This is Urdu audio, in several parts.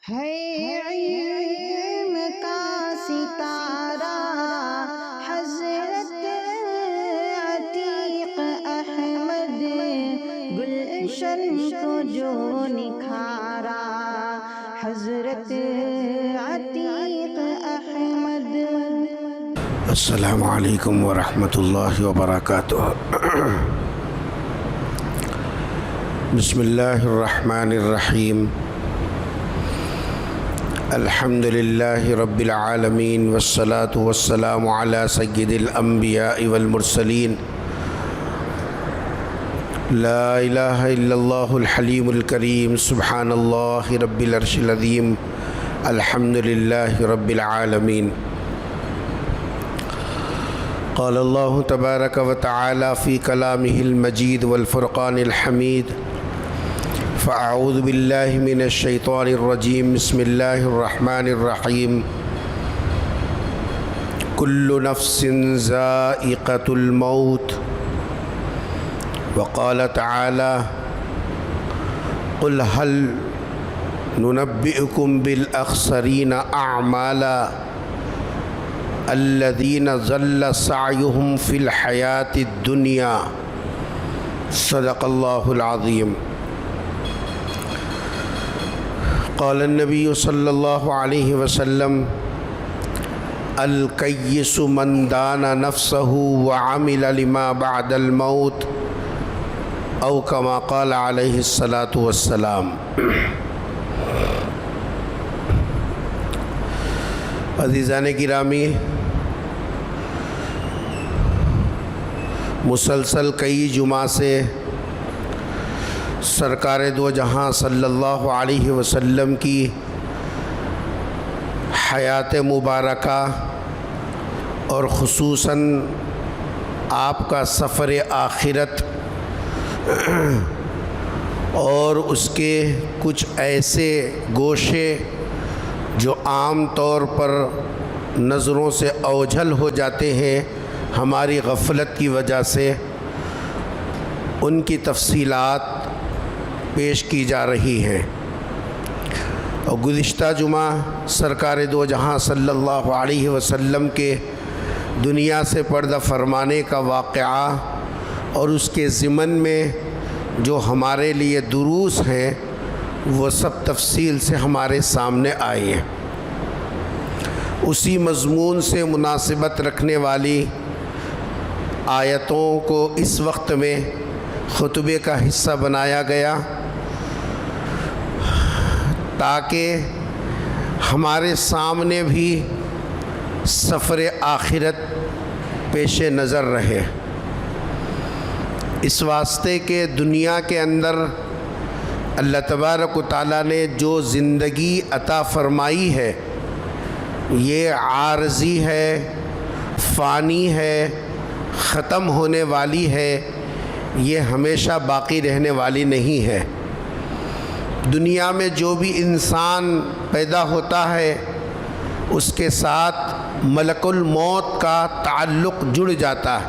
ہے علم کا ستارہ حضرت عتیق احمد، گلشن کو جو نکھارا حضرت عتیق احمد۔ السلام علیکم ورحمۃ اللہ وبرکاتہ۔ بسم اللہ الرحمن الرحیم۔ الحمد للہ رب العالمین والصلاة والسلام علی سید الانبیاء والمرسلین۔ لا الہ الا اللہ الحلیم الکریم، سبحان اللہ رب العرش العظیم، الحمد للہ رب العالمین۔ قال اللہ تبارک و تعالی فی کلامہ المجید والفرقان الحمید، فاعوذ باللہ من الشیطان الرجیم، بسم اللہ الرحمن الرحیم۔ کل نفس ذائقۃ الموت، وقال تعالی قل هل ننبئکم بالاخسرین اعمالا الذین ضل سعیہم فی الحیاۃ الدنیا، صدق اللہ العظیم۔ قال النبی صلی اللہ علیہ وسلم الکیس من دان نفسہ وعمل لما بعد الموت، او کما قال علیہ الصلاۃ والسلام۔ عزیزان گرامی، مسلسل کئی جمعہ سے سرکار دو جہاں صلی اللہ علیہ وسلم کی حیات مبارکہ اور خصوصاً آپ کا سفر آخرت اور اس کے کچھ ایسے گوشے جو عام طور پر نظروں سے اوجھل ہو جاتے ہیں ہماری غفلت کی وجہ سے، ان کی تفصیلات پیش کی جا رہی ہیں۔ اور گزشتہ جمعہ سرکار دو جہاں صلی اللہ علیہ وسلم کے دنیا سے پردہ فرمانے کا واقعہ اور اس کے ضمن میں جو ہمارے لیے دروس ہیں وہ سب تفصیل سے ہمارے سامنے آئے ہیں۔ اسی مضمون سے مناسبت رکھنے والی آیتوں کو اس وقت میں خطبے کا حصہ بنایا گیا تاکہ ہمارے سامنے بھی سفر آخرت پیش نظر رہے، اس واسطے کہ دنیا کے اندر اللہ تبارک و تعالیٰ نے جو زندگی عطا فرمائی ہے یہ عارضی ہے، فانی ہے، ختم ہونے والی ہے، یہ ہمیشہ باقی رہنے والی نہیں ہے۔ دنیا میں جو بھی انسان پیدا ہوتا ہے اس کے ساتھ ملک الموت کا تعلق جڑ جاتا ہے۔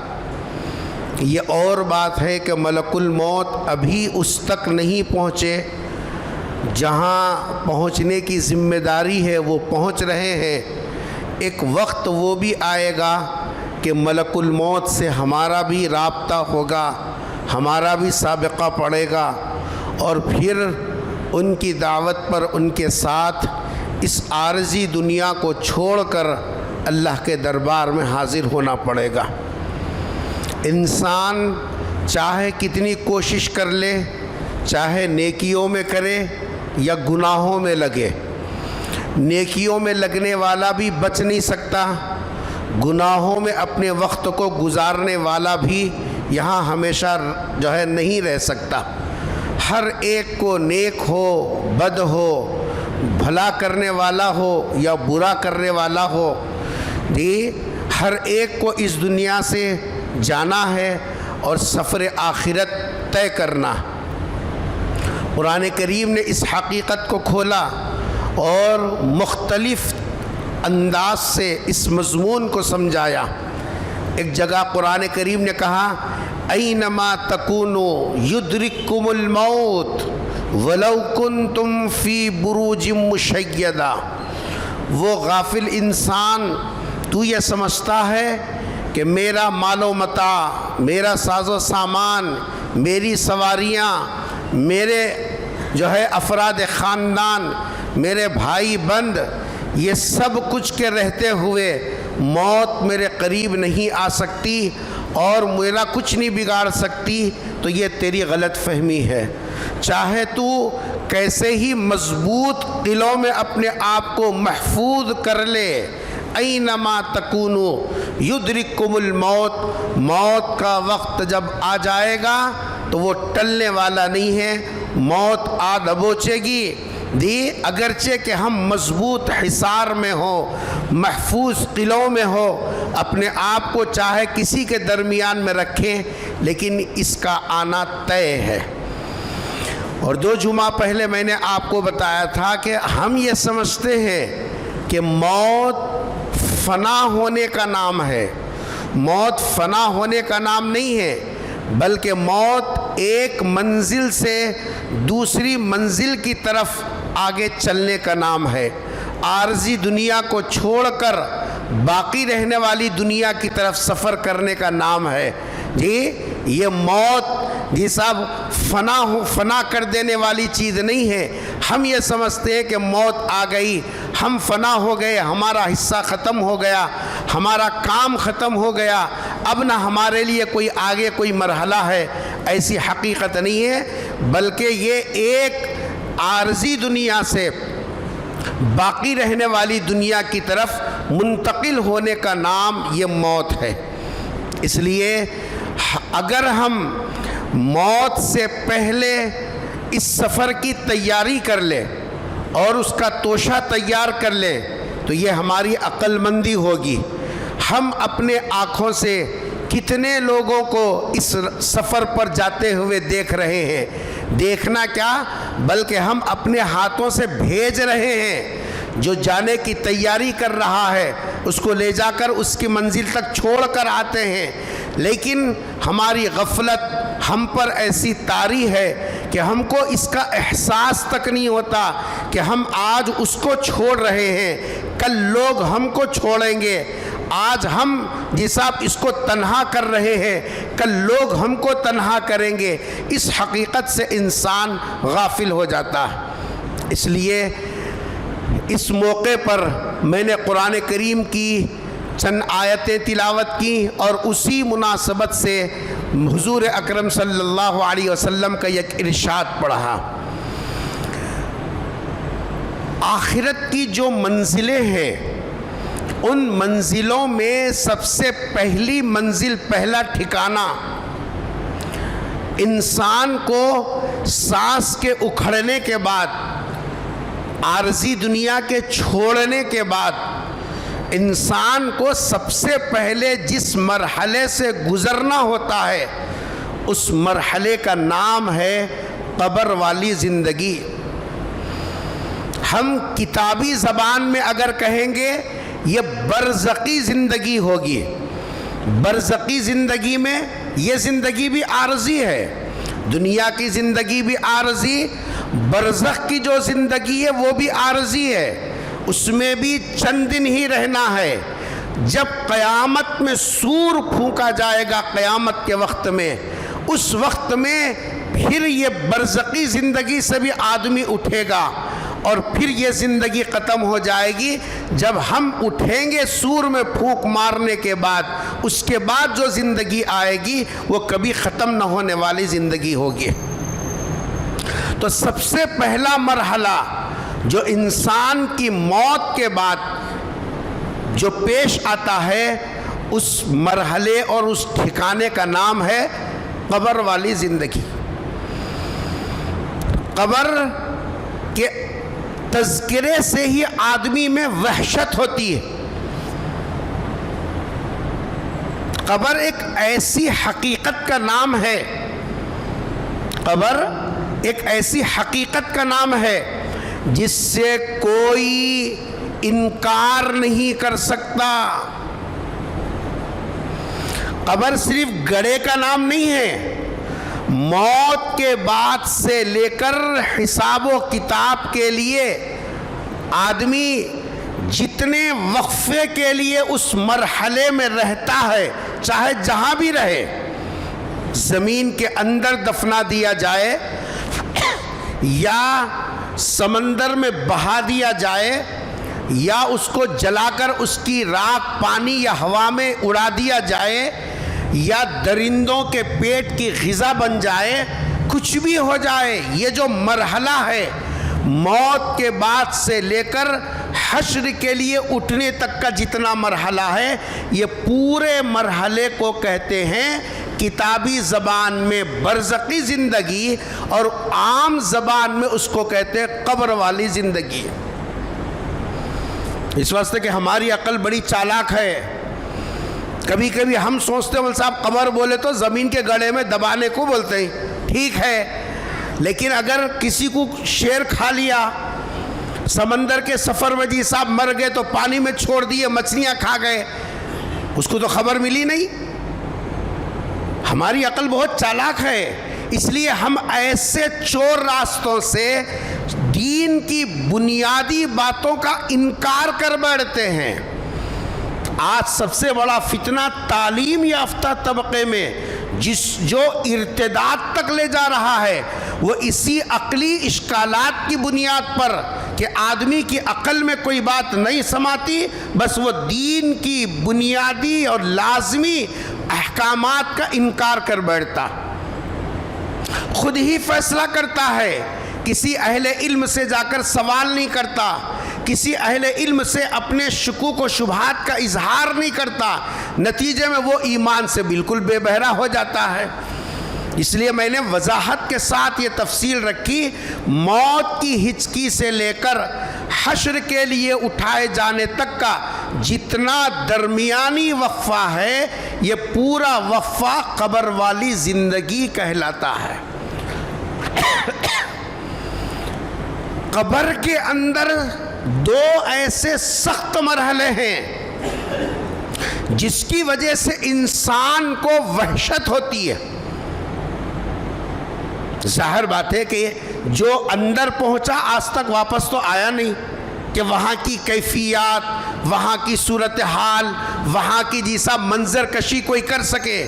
یہ اور بات ہے کہ ملک الموت ابھی اس تک نہیں پہنچے جہاں پہنچنے کی ذمہ داری ہے، وہ پہنچ رہے ہیں۔ ایک وقت وہ بھی آئے گا کہ ملک الموت سے ہمارا بھی رابطہ ہوگا، ہمارا بھی سابقہ پڑے گا، اور پھر ان کی دعوت پر ان کے ساتھ اس عارضی دنیا کو چھوڑ کر اللہ کے دربار میں حاضر ہونا پڑے گا۔ انسان چاہے کتنی کوشش کر لے، چاہے نیکیوں میں کرے یا گناہوں میں لگے، نیکیوں میں لگنے والا بھی بچ نہیں سکتا، گناہوں میں اپنے وقت کو گزارنے والا بھی یہاں ہمیشہ نہیں رہ سکتا۔ ہر ایک کو نیک ہو، بد ہو، بھلا کرنے والا ہو یا برا کرنے والا ہو، ہر ایک کو اس دنیا سے جانا ہے اور سفر آخرت طے کرنا۔ قرآن کریم نے اس حقیقت کو کھولا اور مختلف انداز سے اس مضمون کو سمجھایا۔ ایک جگہ قرآن کریم نے کہا اینما تکونوا یدرککم الموت ولو کنتم فی بروج مشیدہ. وہ غافل انسان تو یہ سمجھتا ہے کہ میرا مال و متاع، میرا ساز و سامان، میری سواریاں، میرے جو ہے افراد خاندان، میرے بھائی بند، یہ سب کچھ کے رہتے ہوئے موت میرے قریب نہیں آ سکتی اور میرا کچھ نہیں بگاڑ سکتی، تو یہ تیری غلط فہمی ہے. چاہے تو کیسے ہی مضبوط قلعوں میں اپنے آپ کو محفوظ کر لے، اینما تکونو یدرککم الموت، موت کا وقت جب آ جائے گا تو وہ ٹلنے والا نہیں ہے، موت آ دبوچے گی. اگرچہ کہ ہم مضبوط حصار میں ہو، محفوظ قلعوں میں ہو، اپنے آپ کو چاہے کسی کے درمیان میں رکھیں، لیکن اس کا آنا طے ہے. اور 2 جمعہ پہلے میں نے آپ کو بتایا تھا کہ ہم یہ سمجھتے ہیں کہ موت فنا ہونے کا نام ہے. موت فنا ہونے کا نام نہیں ہے، بلکہ موت ایک منزل سے دوسری منزل کی طرف آگے چلنے کا نام ہے. عارضی دنیا کو چھوڑ کر باقی رہنے والی دنیا کی طرف سفر کرنے کا نام ہے. یہ موت جی صاحب فنا کر دینے والی چیز نہیں ہے. ہم یہ سمجھتے ہیں کہ موت آ گئی، ہم فنا ہو گئے، ہمارا حصہ ختم ہو گیا، ہمارا کام ختم ہو گیا، اب نہ ہمارے لیے کوئی آگے کوئی مرحلہ ہے. ایسی حقیقت نہیں ہے، بلکہ یہ ایک عارضی دنیا سے باقی رہنے والی دنیا کی طرف منتقل ہونے کا نام یہ موت ہے. اس لیے اگر ہم موت سے پہلے اس سفر کی تیاری کر لیں اور اس کا توشہ تیار کر لیں تو یہ ہماری عقل مندی ہوگی. ہم اپنے آنکھوں سے کتنے لوگوں کو اس سفر پر جاتے ہوئے دیکھ رہے ہیں. دیکھنا کیا بلکہ ہم اپنے ہاتھوں سے بھیج رہے ہیں. جو جانے کی تیاری کر رہا ہے اس کو لے جا کر اس کی منزل تک چھوڑ کر آتے ہیں، لیکن ہماری غفلت ہم پر ایسی طاری ہے کہ ہم کو اس کا احساس تک نہیں ہوتا کہ ہم آج اس کو چھوڑ رہے ہیں، کل لوگ ہم کو چھوڑیں گے. آج ہم صاحب اس کو تنہا کر رہے ہیں، کل لوگ ہم کو تنہا کریں گے. اس حقیقت سے انسان غافل ہو جاتا ہے. اس لیے اس موقع پر میں نے قرآن کریم کی چند آیتیں تلاوت کی اور اسی مناسبت سے حضور اکرم صلی اللہ علیہ وسلم کا ایک ارشاد پڑھا. آخرت کی جو منزلیں ہیں ان منزلوں میں سب سے پہلی منزل، پہلا ٹھکانہ انسان کو سانس کے اکھڑنے کے بعد، عارضی دنیا کے چھوڑنے کے بعد انسان کو سب سے پہلے جس مرحلے سے گزرنا ہوتا ہے اس مرحلے کا نام ہے قبر والی زندگی. ہم کتابی زبان میں اگر کہیں گے یہ برزخی زندگی ہوگی. برزخی زندگی میں یہ زندگی بھی عارضی ہے، دنیا کی زندگی بھی عارضی، برزخ کی جو زندگی ہے وہ بھی عارضی ہے. اس میں بھی چند دن ہی رہنا ہے. جب قیامت میں سور پھونکا جائے گا قیامت کے وقت میں، اس وقت میں پھر یہ برزخی زندگی سے بھی آدمی اٹھے گا اور پھر یہ زندگی ختم ہو جائے گی. جب ہم اٹھیں گے سور میں پھونک مارنے کے بعد، اس کے بعد جو زندگی آئے گی وہ کبھی ختم نہ ہونے والی زندگی ہوگی. تو سب سے پہلا مرحلہ جو انسان کی موت کے بعد جو پیش آتا ہے اس مرحلے اور اس ٹھکانے کا نام ہے قبر والی زندگی. قبر کے تذکرے سے ہی آدمی میں وحشت ہوتی ہے. قبر ایک ایسی حقیقت کا نام ہے، قبر ایک ایسی حقیقت کا نام ہے جس سے کوئی انکار نہیں کر سکتا. قبر صرف گڑھے کا نام نہیں ہے، موت کے بعد سے لے کر حساب و کتاب کے لیے آدمی جتنے وقفے کے لیے اس مرحلے میں رہتا ہے، چاہے جہاں بھی رہے، زمین کے اندر دفنا دیا جائے یا سمندر میں بہا دیا جائے یا اس کو جلا کر اس کی راکھ پانی یا ہوا میں اڑا دیا جائے یا درندوں کے پیٹ کی غذا بن جائے، کچھ بھی ہو جائے، یہ جو مرحلہ ہے موت کے بعد سے لے کر حشر کے لیے اٹھنے تک کا جتنا مرحلہ ہے، یہ پورے مرحلے کو کہتے ہیں کتابی زبان میں برزخی زندگی، اور عام زبان میں اس کو کہتے ہیں قبر والی زندگی۔ اس واسطے کہ ہماری عقل بڑی چالاک ہے، کبھی کبھی ہم سوچتے ہیں صاحب قبر بولے تو زمین کے گڑھے میں دبانے کو بولتے ہیں، ٹھیک ہے، لیکن اگر کسی کو شیر کھا لیا سمندر کے سفر میں، جی صاحب مر گئے تو پانی میں چھوڑ دیے، مچھلیاں کھا گئے، اس کو تو خبر ملی نہیں۔ ہماری عقل بہت چالاک ہے، اس لیے ہم ایسے چور راستوں سے دین کی بنیادی باتوں کا انکار کر بیٹھتے ہیں۔ آج سب سے بڑا فتنہ تعلیم یافتہ طبقے میں جو ارتداد تک لے جا رہا ہے، وہ اسی عقلی اشکالات کی بنیاد پر کہ آدمی کی عقل میں کوئی بات نہیں سماتی، بس وہ دین کی بنیادی اور لازمی احکامات کا انکار کر بیٹھتا، خود ہی فیصلہ کرتا ہے، کسی اہل علم سے جا کر سوال نہیں کرتا، کسی اہل علم سے اپنے شکوک و شبہات کا اظہار نہیں کرتا، نتیجے میں وہ ایمان سے بالکل بے بہرا ہو جاتا ہے۔ اس لیے میں نے وضاحت کے ساتھ یہ تفصیل رکھی، موت کی ہچکی سے لے کر حشر کے لیے اٹھائے جانے تک کا جتنا درمیانی وقفہ ہے، یہ پورا وقفہ قبر والی زندگی کہلاتا ہے۔ قبر کے اندر دو ایسے سخت مرحلے ہیں جس کی وجہ سے انسان کو وحشت ہوتی ہے۔ ظاہر بات ہے کہ جو اندر پہنچا آج تک واپس تو آیا نہیں، کہ وہاں کی کیفیات، وہاں کی صورتحال، وہاں کی جیسا منظر کشی کوئی کر سکے،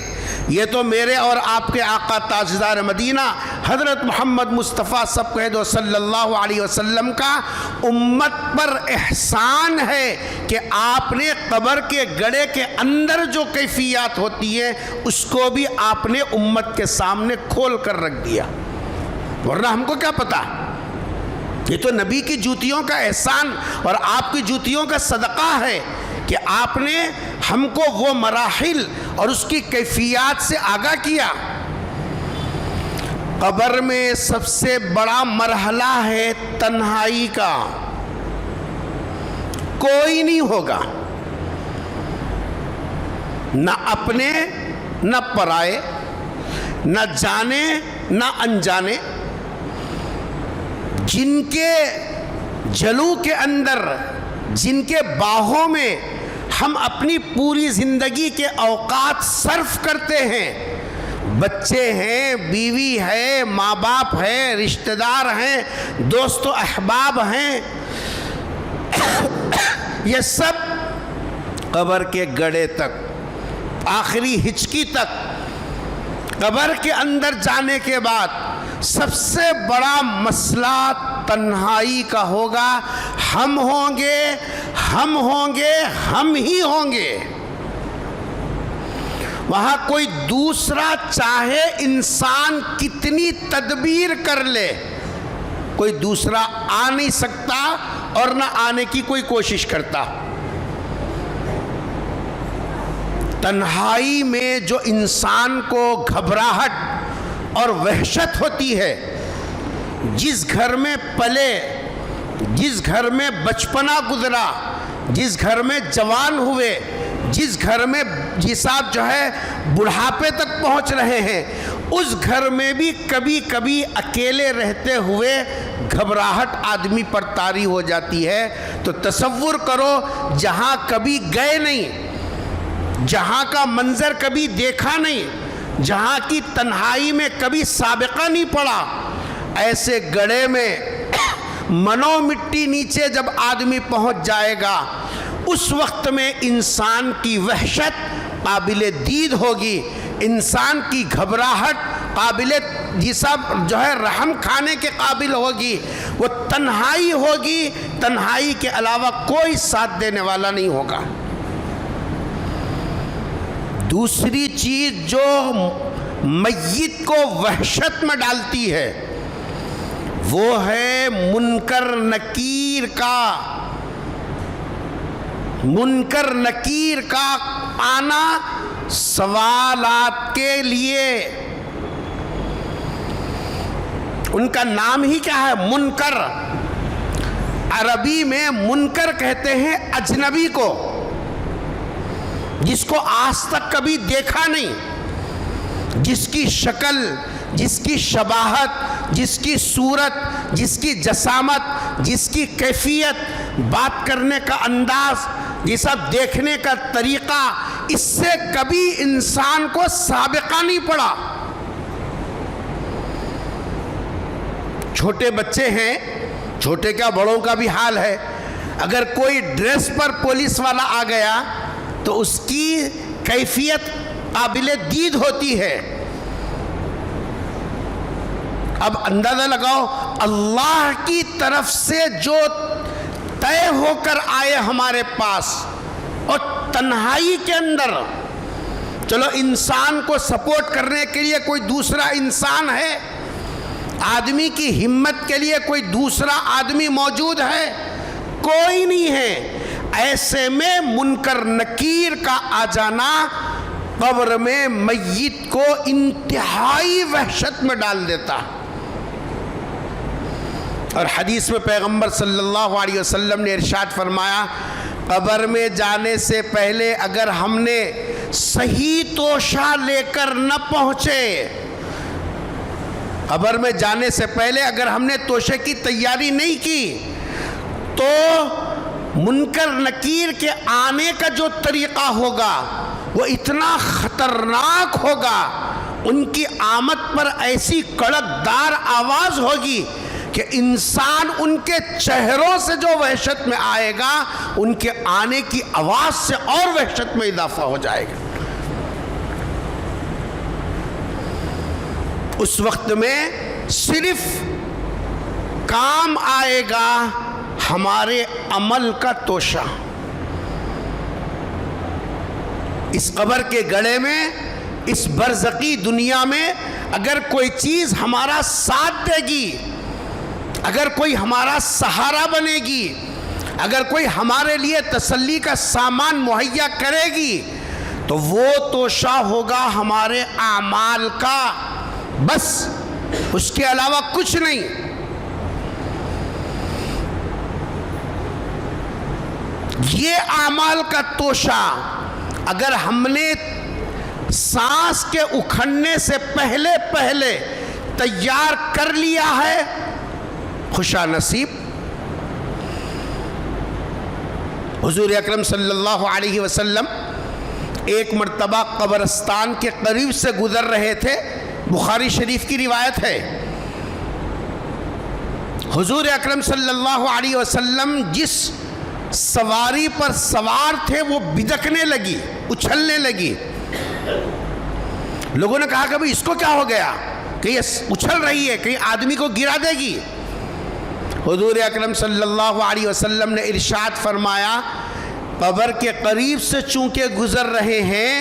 یہ تو میرے اور آپ کے آقا تاجدار مدینہ حضرت محمد مصطفیٰ سب کہہ دو صلی اللہ علیہ وسلم کا امت پر احسان ہے کہ آپ نے قبر کے گڑھے کے اندر جو کیفیات ہوتی ہیں اس کو بھی آپ نے امت کے سامنے کھول کر رکھ دیا، ورنہ ہم کو کیا پتا۔ یہ تو نبی کی جوتیوں کا احسان اور آپ کی جوتیوں کا صدقہ ہے کہ آپ نے ہم کو وہ مراحل اور اس کی کیفیات سے آگاہ کیا۔ قبر میں سب سے بڑا مرحلہ ہے تنہائی کا، کوئی نہیں ہوگا، نہ اپنے نہ پرائے، نہ جانے نہ انجانے، جن کے جلو کے اندر، جن کے باہوں میں ہم اپنی پوری زندگی کے اوقات صرف کرتے ہیں، بچے ہیں، بیوی ہے، ماں باپ ہے، رشتہ دار ہیں، دوست و احباب ہیں، یہ سب قبر کے گڑھے تک، آخری ہچکی تک، قبر کے اندر جانے کے بعد سب سے بڑا مسئلہ تنہائی کا ہوگا۔ ہم ہوں گے، ہم ہوں گے، ہم ہی ہوں گے۔ وہاں کوئی دوسرا چاہے انسان کتنی تدبیر کر لے، کوئی دوسرا آ نہیں سکتا اور نہ آنے کی کوئی کوشش کرتا۔ تنہائی میں جو انسان کو گھبراہٹ اور وحشت ہوتی ہے، جس گھر میں پلے، جس گھر میں بچپنا گزرا، جس گھر میں جوان ہوئے، جس گھر میں جساب جو ہے بڑھاپے تک پہنچ رہے ہیں، اس گھر میں بھی کبھی کبھی اکیلے رہتے ہوئے گھبراہٹ آدمی پر طاری ہو جاتی ہے۔ تو تصور کرو جہاں کبھی گئے نہیں، جہاں کا منظر کبھی دیکھا نہیں، جہاں کی تنہائی میں کبھی سابقہ نہیں پڑا، ایسے گڑھے میں منو مٹی نیچے جب آدمی پہنچ جائے گا، اس وقت میں انسان کی وحشت قابل دید ہوگی، انسان کی گھبراہٹ قابل جو ہے رحم کھانے کے قابل ہوگی۔ وہ تنہائی ہوگی، تنہائی کے علاوہ کوئی ساتھ دینے والا نہیں ہوگا۔ دوسری چیز جو میت کو وحشت میں ڈالتی ہے وہ ہے منکر نکیر کا آنا سوالات کے لیے۔ ان کا نام ہی کیا ہے؟ منکر۔ عربی میں منکر کہتے ہیں اجنبی کو، جس کو آج تک کبھی دیکھا نہیں، جس کی شکل، جس کی شباہت، جس کی صورت، جس کی جسامت، جس کی کیفیت، بات کرنے کا انداز، یہ سب دیکھنے کا طریقہ، اس سے کبھی انسان کو سابقہ نہیں پڑا۔ چھوٹے بچے ہیں، چھوٹے کیا بڑوں کا بھی حال ہے، اگر کوئی ڈریس پر پولیس والا آ گیا تو اس کی کیفیت قابل دید ہوتی ہے۔ اب اندازہ لگاؤ، اللہ کی طرف سے جو طے ہو کر آئے ہمارے پاس، اور تنہائی کے اندر، چلو انسان کو سپورٹ کرنے کے لیے کوئی دوسرا انسان ہے، آدمی کی ہمت کے لیے کوئی دوسرا آدمی موجود ہے؟ کوئی نہیں ہے۔ ایسے میں منکر نکیر کا آ جانا قبر میں میت کو انتہائی وحشت میں ڈال دیتا۔ اور حدیث میں پیغمبر صلی اللہ علیہ وسلم نے ارشاد فرمایا، قبر میں جانے سے پہلے اگر ہم نے صحیح توشہ لے کر نہ پہنچے، قبر میں جانے سے پہلے اگر ہم نے توشے کی تیاری نہیں کی، تو منکر نکیر کے آنے کا جو طریقہ ہوگا وہ اتنا خطرناک ہوگا، ان کی آمد پر ایسی کڑکدار آواز ہوگی کہ انسان ان کے چہروں سے جو وحشت میں آئے گا، ان کے آنے کی آواز سے اور وحشت میں اضافہ ہو جائے گا۔ اس وقت میں صرف کام آئے گا ہمارے عمل کا توشہ۔ اس قبر کے گڑھے میں، اس برزخی دنیا میں اگر کوئی چیز ہمارا ساتھ دے گی، اگر کوئی ہمارا سہارا بنے گی، اگر کوئی ہمارے لیے تسلی کا سامان مہیا کرے گی، تو وہ توشہ ہوگا ہمارے اعمال کا، بس اس کے علاوہ کچھ نہیں۔ یہ اعمال کا توشہ اگر ہم نے سانس کے اکھڑنے سے پہلے تیار کر لیا ہے، خوشا نصیب۔ حضور اکرم صلی اللہ علیہ وسلم ایک مرتبہ قبرستان کے قریب سے گزر رہے تھے، بخاری شریف کی روایت ہے۔ حضور اکرم صلی اللہ علیہ وسلم جس سواری پر سوار تھے وہ بدکنے لگی، اچھلنے لگی۔ لوگوں نے کہا کہ بھئی اس کو کیا ہو گیا کہ یہ اچھل رہی ہے، کہیں آدمی کو گرا دے گی؟ حضور اکرم صلی اللہ علیہ وسلم نے ارشاد فرمایا، قبر کے قریب سے چونکہ گزر رہے ہیں،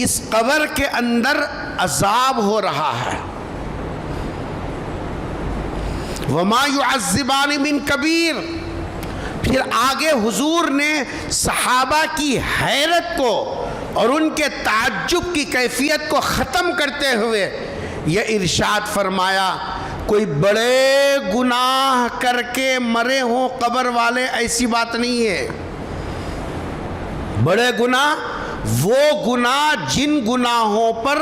اس قبر کے اندر عذاب ہو رہا ہے۔ وَمَا يُعَذِّبَانِ مِن كَبِيرٍ۔ پھر آگے حضور نے صحابہ کی حیرت کو اور ان کے تعجب کی کیفیت کو ختم کرتے ہوئے یہ ارشاد فرمایا، کوئی بڑے گناہ کر کے مرے ہوں قبر والے، ایسی بات نہیں ہے۔ بڑے گناہ وہ گناہ جن گناہوں پر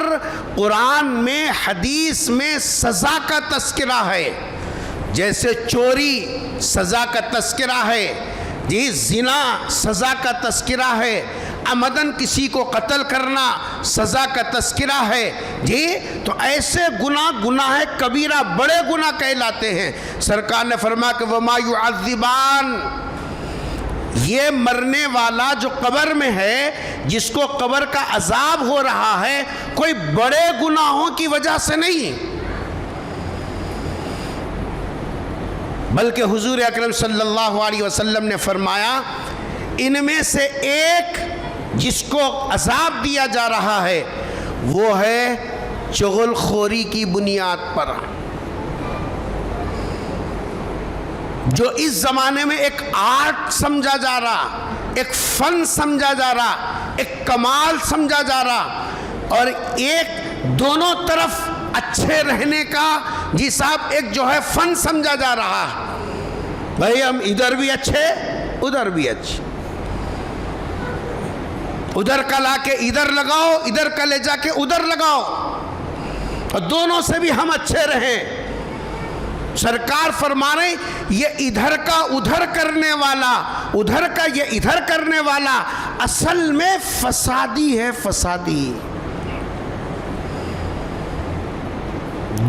قرآن میں، حدیث میں سزا کا تذکرہ ہے، جیسے چوری سزا کا تذکرہ ہے، جی زنا سزا کا تذکرہ ہے، عمدن کسی کو قتل کرنا سزا کا تذکرہ ہے جی، تو ایسے گناہ کبیرہ بڑے گناہ کہلاتے ہیں۔ سرکار نے فرمایا کہ وما یعذبان، یہ مرنے والا جو قبر میں ہے، جس کو قبر کا عذاب ہو رہا ہے، کوئی بڑے گناہوں کی وجہ سے نہیں، بلکہ حضور اکرم صلی اللہ علیہ وسلم نے فرمایا ان میں سے ایک جس کو عذاب دیا جا رہا ہے وہ ہے چغل خوری کی بنیاد پر، جو اس زمانے میں ایک آرٹ سمجھا جا رہا، ایک فن سمجھا جا رہا، ایک کمال سمجھا جا رہا، اور ایک دونوں طرف اچھے رہنے کا جی صاحب ایک جو ہے فن سمجھا جا رہا، بھائی ہم ادھر بھی اچھے ادھر بھی اچھے، ادھر کا لا کے ادھر لگاؤ، ادھر کا لے جا کے ادھر لگاؤ، اور دونوں سے بھی ہم اچھے رہیں۔ سرکار فرما رہے یہ ادھر کا ادھر کرنے والا، ادھر کا یہ ادھر کرنے والا اصل میں فسادی ہے، فسادی،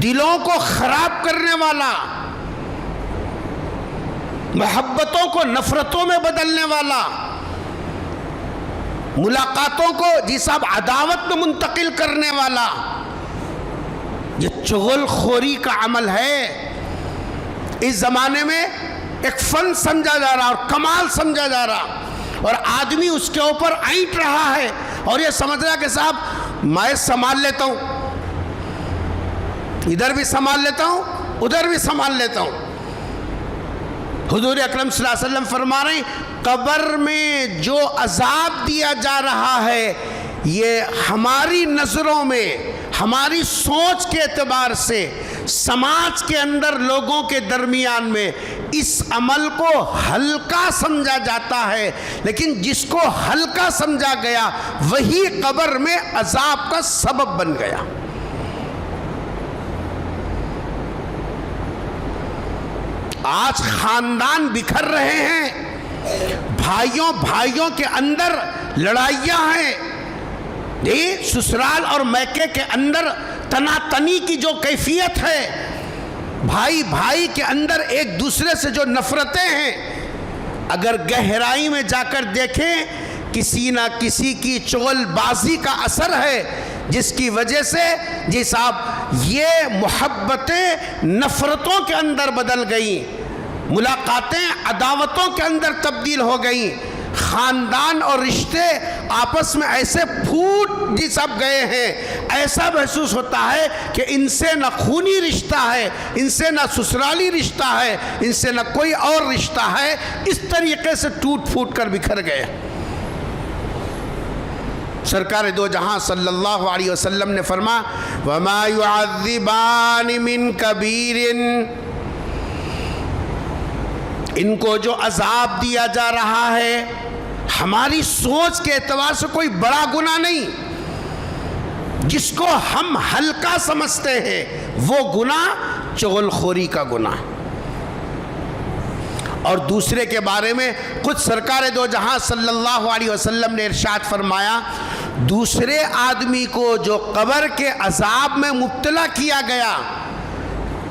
دلوں کو خراب کرنے والا، محبتوں کو نفرتوں میں بدلنے والا، ملاقاتوں کو جی صاحب عداوت میں منتقل کرنے والا، یہ چغل خوری کا عمل ہے۔ اس زمانے میں ایک فن سمجھا جا رہا اور کمال سمجھا جا رہا، اور آدمی اس کے اوپر اینٹ رہا ہے اور یہ سمجھ رہا کہ صاحب میں سنبھال لیتا ہوں، ادھر بھی سنبھال لیتا ہوں ادھر بھی سنبھال لیتا ہوں۔ حضور اکرم صلی اللہ علیہ وسلم فرما رہے ہیں قبر میں جو عذاب دیا جا رہا ہے یہ ہماری نظروں میں، ہماری سوچ کے اعتبار سے، سماج کے اندر لوگوں کے درمیان میں اس عمل کو ہلکا سمجھا جاتا ہے، لیکن جس کو ہلکا سمجھا گیا وہی قبر میں عذاب کا سبب بن گیا۔ آج خاندان بکھر رہے ہیں، بھائیوں کے اندر لڑائیاں ہیں جی، سسرال اور میکے کے اندر تناتنی کی جو کیفیت ہے، بھائی کے اندر ایک دوسرے سے جو نفرتیں ہیں، اگر گہرائی میں جا کر دیکھیں کسی نہ کسی کی چغل بازی کا اثر ہے، جس کی وجہ سے جی صاحب یہ محبتیں نفرتوں کے اندر بدل گئیں، ملاقاتیں عداوتوں کے اندر تبدیل ہو گئیں، خاندان اور رشتے آپس میں ایسے پھوٹ جی سب گئے ہیں، ایسا محسوس ہوتا ہے کہ ان سے نہ خونی رشتہ ہے، ان سے نہ سسرالی رشتہ ہے، ان سے نہ کوئی اور رشتہ ہے، اس طریقے سے ٹوٹ پھوٹ کر بکھر گئے۔ سرکار دو جہاں صلی اللہ علیہ وسلم نے فرمایا وَمَا يُعَذِّبَانِ مِن كَبِيرٍ، ان کو جو عذاب دیا جا رہا ہے ہماری سوچ کے اعتبار سے کوئی بڑا گناہ نہیں، جس کو ہم ہلکا سمجھتے ہیں وہ گناہ چغل خوری کا گناہ۔ اور دوسرے کے بارے میں خود سرکار دو جہاں صلی اللہ علیہ وسلم نے ارشاد فرمایا دوسرے آدمی کو جو قبر کے عذاب میں مبتلا کیا گیا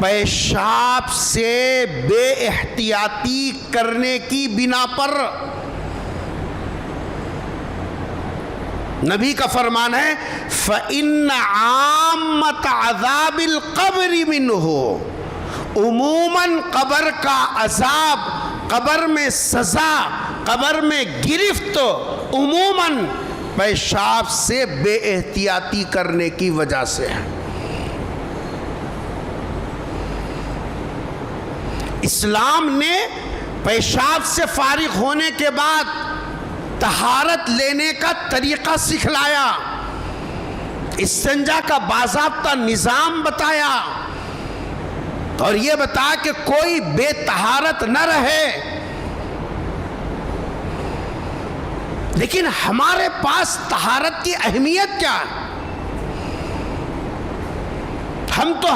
پیشاب سے بے احتیاطی کرنے کی بنا پر، نبی کا فرمان ہے فَإِنَّ عَامَّةَ عَذَابِ الْقَبْرِ مِنْهُ، عموماً قبر کا عذاب، قبر میں سزا، قبر میں گرفت عموماً پیشاب سے بے احتیاطی کرنے کی وجہ سے ہے۔ اسلام نے پیشاب سے فارغ ہونے کے بعد طہارت لینے کا طریقہ سکھلایا، استنجا کا باضابطہ نظام بتایا، اور یہ بتایا کہ کوئی بے طہارت نہ رہے۔ لیکن ہمارے پاس طہارت کی اہمیت کیا ہے؟ ہم تو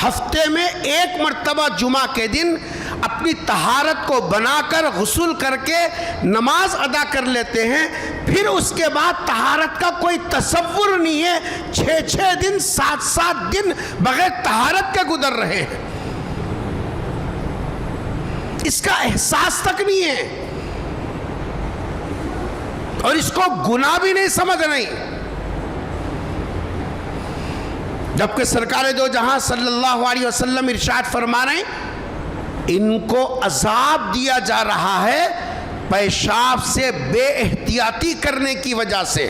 ہفتے میں ایک مرتبہ جمعہ کے دن اپنی طہارت کو بنا کر غسل کر کے نماز ادا کر لیتے ہیں، پھر اس کے بعد طہارت کا کوئی تصور نہیں ہے، 6 دن 7 دن بغیر طہارت کے گزر رہے ہیں، اس کا احساس تک نہیں ہے، اور اس کو گناہ بھی نہیں سمجھ رہی، جبکہ سرکار دو جہاں صلی اللہ علیہ وسلم ارشاد فرما رہے ہیں ان کو عذاب دیا جا رہا ہے پیشاب سے بے احتیاطی کرنے کی وجہ سے۔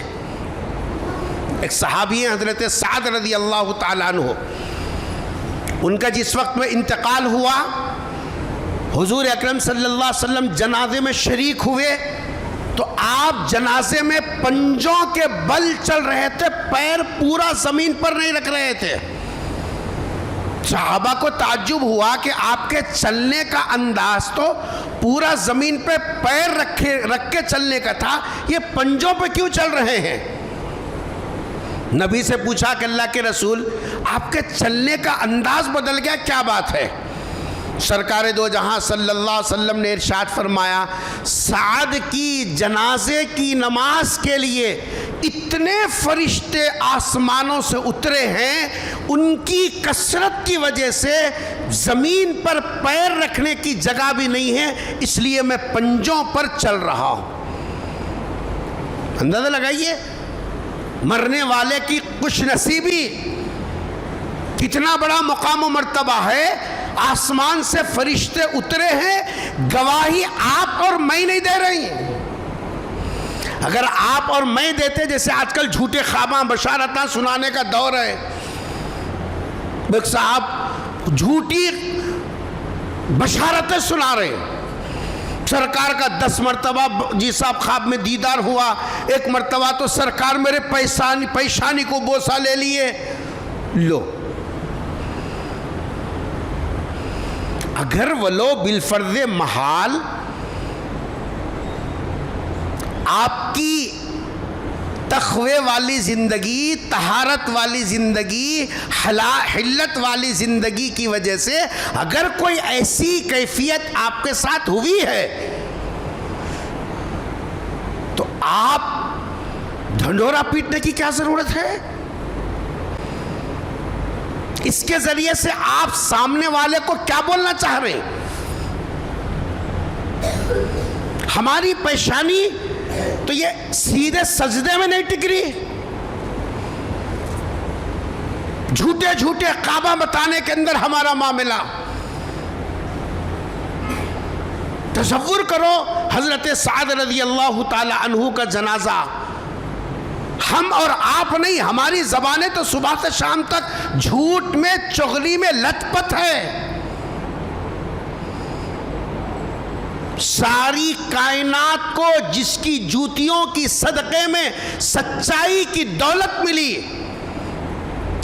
ایک صحابی ہیں حضرت سعد رضی اللہ تعالیٰ عنہ، ان کا جس وقت میں انتقال ہوا، حضور اکرم صلی اللہ علیہ وسلم جنازے میں شریک ہوئے تو آپ جنازے میں پنجوں کے بل چل رہے تھے، پیر پورا زمین پر نہیں رکھ رہے تھے۔ صحابہ کو تعجب ہوا کہ آپ کے چلنے کا انداز تو پورا زمین پہ پیر رکھ کے چلنے کا تھا، یہ پنجوں پہ کیوں چل رہے ہیں؟ نبی سے پوچھا کہ اللہ کے رسول آپ کے چلنے کا انداز بدل گیا، کیا بات ہے؟ سرکار دو جہاں صلی اللہ علیہ وسلم نے ارشاد فرمایا سعد کی جنازے کی نماز کے لیے اتنے فرشتے آسمانوں سے اترے ہیں، ان کی کثرت کی وجہ سے زمین پر پیر رکھنے کی جگہ بھی نہیں ہے، اس لیے میں پنجوں پر چل رہا ہوں۔ اندازہ لگائیے مرنے والے کی خوش نصیبی، کتنا بڑا مقام و مرتبہ ہے، آسمان سے فرشتے اترے ہیں، گواہی آپ اور میں نہیں دے رہی ہیں۔ اگر آپ اور میں دیتے، جیسے آج کل جھوٹے خواباں بشارتاں سنانے کا دور ہے، ایک صاحب جھوٹی بشارتیں سنا رہے ہیں، سرکار کا 10 مرتبہ جی صاحب خواب میں دیدار ہوا، 1 مرتبہ تو سرکار میرے پیشانی کو بوسہ لے لیے۔ لو، اگر ولو بالفرض محال آپ کی تقوی والی زندگی، طہارت والی زندگی، حلت والی زندگی کی وجہ سے اگر کوئی ایسی کیفیت آپ کے ساتھ ہوئی ہے تو آپ ڈھنڈورا پیٹنے کی کیا ضرورت ہے؟ اس کے ذریعے سے آپ سامنے والے کو کیا بولنا چاہ رہے ہیں؟ ہماری پیشانی تو یہ سیدھے سجدے میں نہیں ٹک رہی، جھوٹے جھوٹے خواب بتانے کے اندر ہمارا معاملہ۔ تصور کرو حضرت سعد رضی اللہ تعالی عنہ کا جنازہ، ہم اور آپ نہیں، ہماری زبانیں تو صبح سے شام تک جھوٹ میں، چغلی میں لت پت ہے۔ ساری کائنات کو جس کی جوتیوں کی صدقے میں سچائی کی دولت ملی،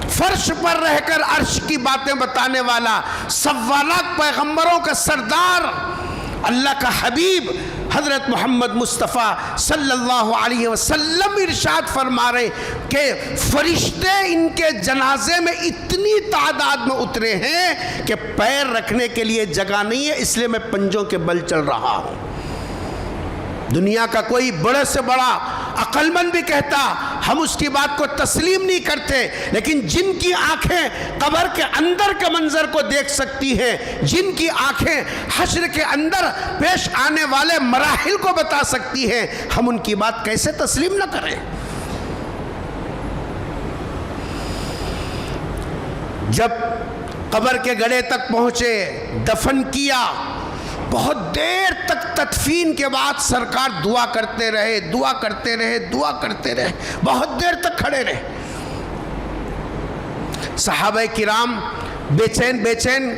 فرش پر رہ کر عرش کی باتیں بتانے والا، 1.25 لاکھ پیغمبروں کا سردار، اللہ کا حبیب حضرت محمد مصطفیٰ صلی اللہ علیہ وسلم ارشاد فرما رہے کہ فرشتے ان کے جنازے میں اتنی تعداد میں اترے ہیں کہ پیر رکھنے کے لیے جگہ نہیں ہے، اس لیے میں پنجوں کے بل چل رہا ہوں۔ دنیا کا کوئی بڑے سے بڑا عقل مند بھی کہتا، ہم اس کی بات کو تسلیم نہیں کرتے، لیکن جن کی آنکھیں قبر کے اندر کے منظر کو دیکھ سکتی ہیں، جن کی آنکھیں حشر کے اندر پیش آنے والے مراحل کو بتا سکتی ہیں، ہم ان کی بات کیسے تسلیم نہ کریں؟ جب قبر کے گڑھے تک پہنچے، دفن کیا، بہت دیر تک تدفین کے بعد سرکار دعا کرتے رہے، دعا کرتے رہے، دعا کرتے رہے، بہت دیر تک کھڑے رہے۔ صحابہ کرام بے چین،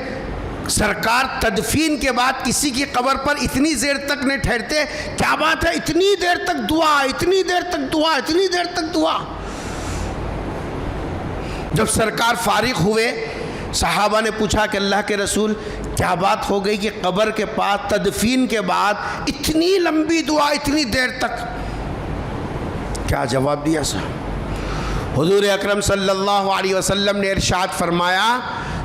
سرکار تدفین کے بعد کسی کی قبر پر اتنی دیر تک نہیں ٹھہرتے، کیا بات ہے اتنی دیر تک دعا، اتنی دیر تک دعا، اتنی دیر تک دعا۔ جب سرکار فارغ ہوئے، صحابہ نے پوچھا کہ اللہ کے رسول کیا بات ہو گئی کہ قبر کے پاس تدفین کے بعد اتنی لمبی دعا، اتنی دیر تک؟ کیا جواب دیا صاحب؟ حضور اکرم صلی اللہ علیہ وسلم نے ارشاد فرمایا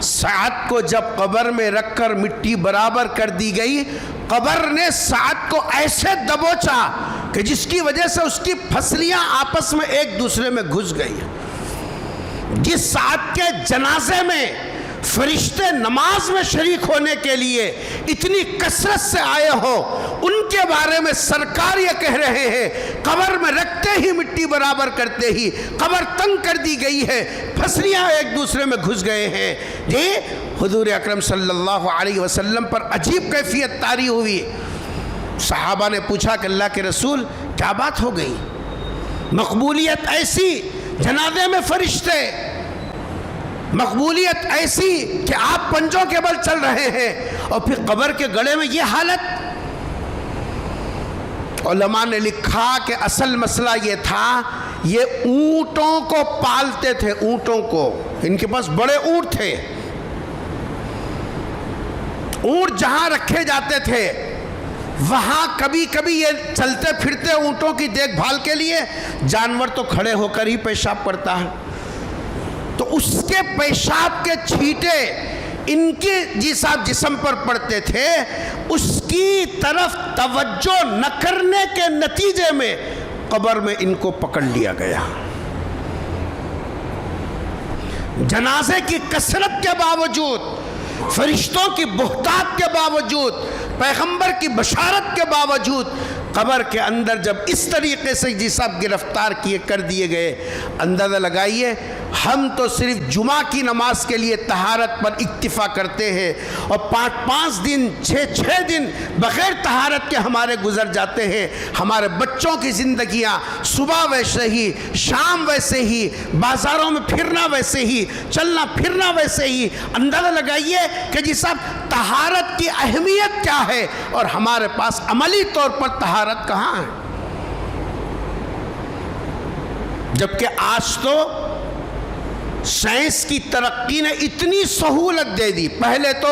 سعد کو جب قبر میں رکھ کر مٹی برابر کر دی گئی، قبر نے سعد کو ایسے دبوچا کہ جس کی وجہ سے اس کی پھسلیاں آپس میں ایک دوسرے میں گھس گئی۔ جس سعد کے جنازے میں فرشتے نماز میں شریک ہونے کے لیے اتنی کثرت سے آئے ہو، ان کے بارے میں سرکار یہ کہہ رہے ہیں قبر میں رکھتے ہی مٹی برابر کرتے ہی قبر تنگ کر دی گئی ہے، پھسلیاں ایک دوسرے میں گھس گئے ہیں۔ جی حضور اکرم صلی اللہ علیہ وسلم پر عجیب کیفیت طاری ہوئی۔ صحابہ نے پوچھا کہ اللہ کے رسول کیا بات ہو گئی؟ مقبولیت ایسی، جنازے میں فرشتے، مقبولیت ایسی کہ آپ پنجوں کے بل چل رہے ہیں، اور پھر قبر کے گڑے میں یہ حالت۔ علماء نے لکھا کہ اصل مسئلہ یہ تھا، یہ اونٹوں کو پالتے تھے، اونٹوں کو، ان کے پاس بڑے اونٹ تھے، اونٹ جہاں رکھے جاتے تھے وہاں کبھی کبھی یہ چلتے پھرتے اونٹوں کی دیکھ بھال کے لیے جانور تو کھڑے ہو کر ہی پیشاب کرتا ہے، تو اس کے پیشاب کے چھینٹے ان کے جسم پر پڑتے تھے، اس کی طرف توجہ نہ کرنے کے نتیجے میں قبر میں ان کو پکڑ لیا گیا۔ جنازے کی کثرت کے باوجود، فرشتوں کی بہتات کے باوجود، پیغمبر کی بشارت کے باوجود، قبر کے اندر جب اس طریقے سے گرفتار کر دیے گئے، اندازہ لگائیے ہم تو صرف جمعہ کی نماز کے لیے طہارت پر اکتفا کرتے ہیں، اور 5 دن 6 دن بغیر طہارت کے ہمارے گزر جاتے ہیں۔ ہمارے بچوں کی زندگیاں صبح ویسے ہی، شام ویسے ہی، بازاروں میں پھرنا ویسے ہی، چلنا پھرنا ویسے ہی۔ اندازہ لگائیے کہ جی صاحب طہارت کی اہمیت کیا ہے، اور ہمارے پاس عملی طور پر طہارت کہاں ہے؟ جبکہ آج تو سائنس کی ترقی نے اتنی سہولت دے دی، پہلے تو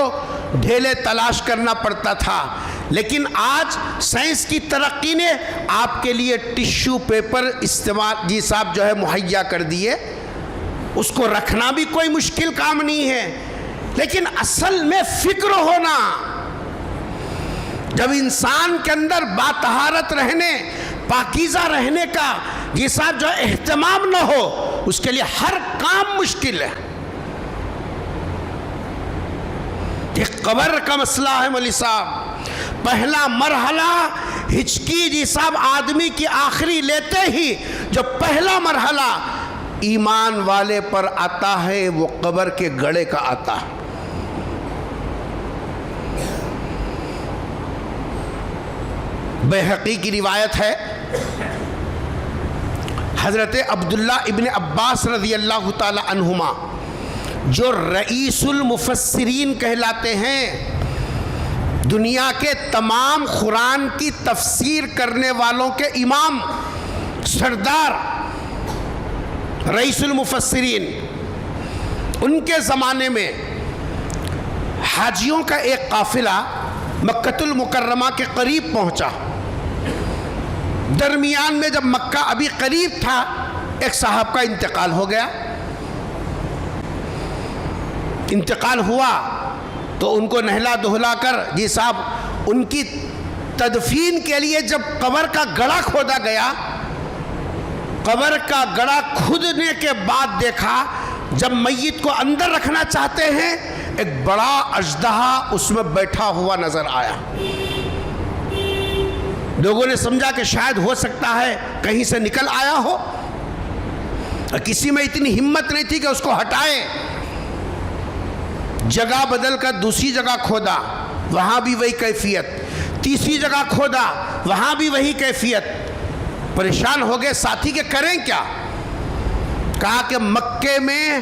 ڈھیلے تلاش کرنا پڑتا تھا، لیکن آج سائنس کی ترقی نے آپ کے لیے ٹشو پیپر استعمال جی صاحب جو ہے مہیا کر دیے، اس کو رکھنا بھی کوئی مشکل کام نہیں ہے، لیکن اصل میں فکر ہونا، جب انسان کے اندر باطہارت رہنے، پاکیزہ رہنے کا یہ صاحب جو اہتمام نہ ہو، اس کے لیے ہر کام مشکل ہے۔ یہ قبر کا مسئلہ ہے مولی صاحب، پہلا مرحلہ ہچکی جی صاحب آدمی کی آخری لیتے ہی جو پہلا مرحلہ ایمان والے پر آتا ہے وہ قبر کے گڑے کا آتا ہے۔ بیہقی کی روایت ہے، حضرت عبداللہ ابن عباس رضی اللہ تعالی عنہما جو رئیس المفسرین کہلاتے ہیں، دنیا کے تمام قرآن کی تفسیر کرنے والوں کے امام، سردار، رئیس المفسرین، ان کے زمانے میں حاجیوں کا ایک قافلہ مکہ المکرمہ کے قریب پہنچا۔ درمیان میں جب مکہ ابھی قریب تھا، ایک صاحب کا انتقال ہو گیا۔ انتقال ہوا تو ان کو نہلا دہلا کر جی صاحب ان کی تدفین کے لیے جب قبر کا گڑھا کھودا گیا، قبر کا گڑھا کھودنے کے بعد دیکھا جب میت کو اندر رکھنا چاہتے ہیں، ایک بڑا اژدہا اس میں بیٹھا ہوا نظر آیا۔ لوگوں نے سمجھا کہ شاید ہو سکتا ہے کہیں سے نکل آیا ہو، اور کسی میں اتنی ہمت نہیں تھی کہ اس کو ہٹائے۔ جگہ بدل کر دوسری جگہ کھودا، وہاں بھی وہی کیفیت، تیسری جگہ کھودا، وہاں بھی وہی کیفیت۔ پریشان ہو گئے ساتھی کہ کریں کیا؟ کہا کہ مکے میں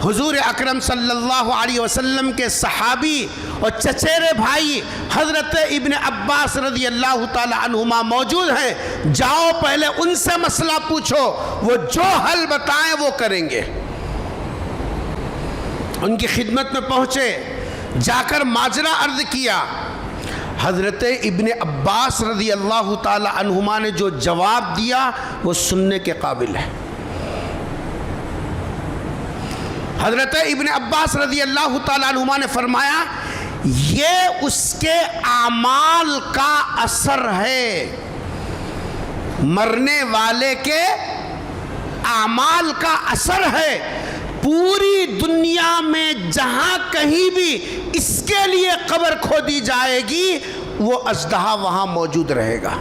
حضور اکرم صلی اللہ علیہ وسلم کے صحابی اور چچیرے بھائی حضرت ابن عباس رضی اللہ تعالی عنہما موجود ہیں، جاؤ پہلے ان سے مسئلہ پوچھو، وہ جو حل بتائیں وہ کریں گے۔ ان کی خدمت میں پہنچے، جا کر ماجرا عرض کیا۔ حضرت ابن عباس رضی اللہ تعالی عنہما نے جو جواب دیا وہ سننے کے قابل ہے۔ حضرت ابن عباس رضی اللہ تعالیٰ عنہما نے فرمایا یہ اس کے اعمال کا اثر ہے، مرنے والے کے اعمال کا اثر ہے۔ پوری دنیا میں جہاں کہیں بھی اس کے لیے قبر کھودی جائے گی وہ اژدہا وہاں موجود رہے گا۔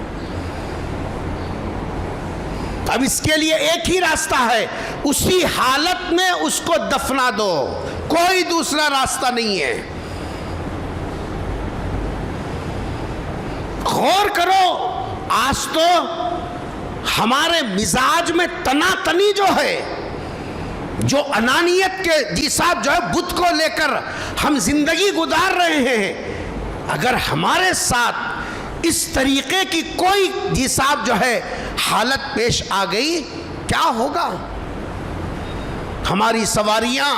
اب اس کے لیے ایک ہی راستہ ہے، اسی حالت میں اس کو دفنا دو، کوئی دوسرا راستہ نہیں ہے۔ غور کرو، آج تو ہمارے مزاج میں تنا تنی جو ہے، جو انانیت کے جی صاحب جو ہے بت کو لے کر ہم زندگی گزار رہے ہیں، اگر ہمارے ساتھ اس طریقے کی کوئی جی صاحب جو ہے حالت پیش آ گئی کیا ہوگا؟ ہماری سواریاں،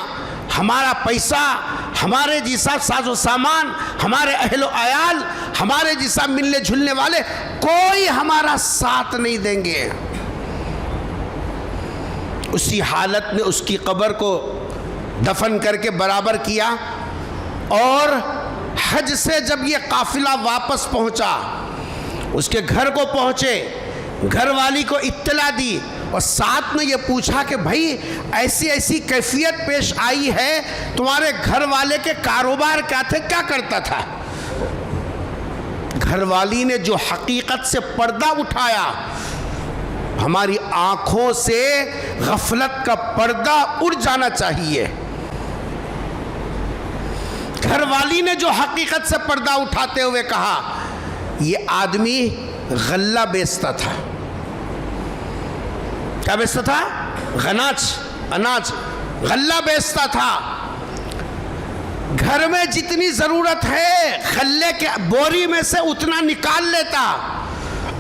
ہمارا پیسہ، ہمارے جیسا ساز و سامان، ہمارے اہل و عیال، ہمارے جیسا ملنے جھلنے والے کوئی ہمارا ساتھ نہیں دیں گے۔ اسی حالت میں اس کی قبر کو دفن کر کے برابر کیا، اور حج سے جب یہ قافلہ واپس پہنچا، اس کے گھر کو پہنچے، گھر والی کو اطلاع دی، اور ساتھ میں یہ پوچھا کہ بھائی ایسی ایسی کیفیت پیش آئی ہے، تمہارے گھر والے کے کاروبار کیا تھے، کیا کرتا تھا؟ گھر والی نے جو حقیقت سے پردہ اٹھایا، ہماری آنکھوں سے غفلت کا پردہ اڑ جانا چاہیے۔ گھر والی نے جو حقیقت سے پردہ اٹھاتے ہوئے کہا، یہ آدمی غلہ بیچتا تھا۔ کیا بیچتا تھا؟ اناج، غلہ بیچتا تھا۔ گھر میں جتنی ضرورت ہے غلے کے بوری میں سے اتنا نکال لیتا،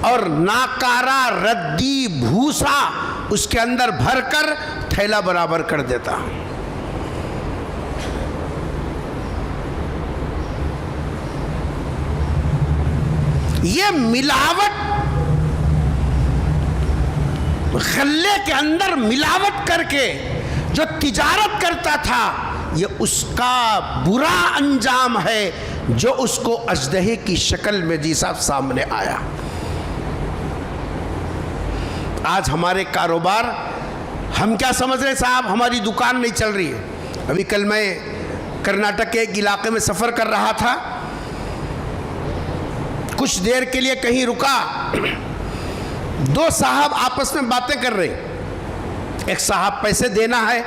اور ناکارہ ردی بھوسا اس کے اندر بھر کر تھیلا برابر کر دیتا۔ یہ ملاوٹ، غلے کے اندر ملاوٹ کر کے جو تجارت کرتا تھا، یہ اس کا برا انجام ہے جو اس کو اژدہے کی شکل میں جی صاحب سامنے آیا۔ آج ہمارے کاروبار، ہم کیا سمجھ رہے صاحب، ہماری دکان نہیں چل رہی ہے۔ ابھی کل میں کرناٹک کے ایک علاقے میں سفر کر رہا تھا، کچھ دیر کے لیے کہیں رکا، دو صاحب آپس میں باتیں کر رہے، ایک صاحب پیسے دینا ہے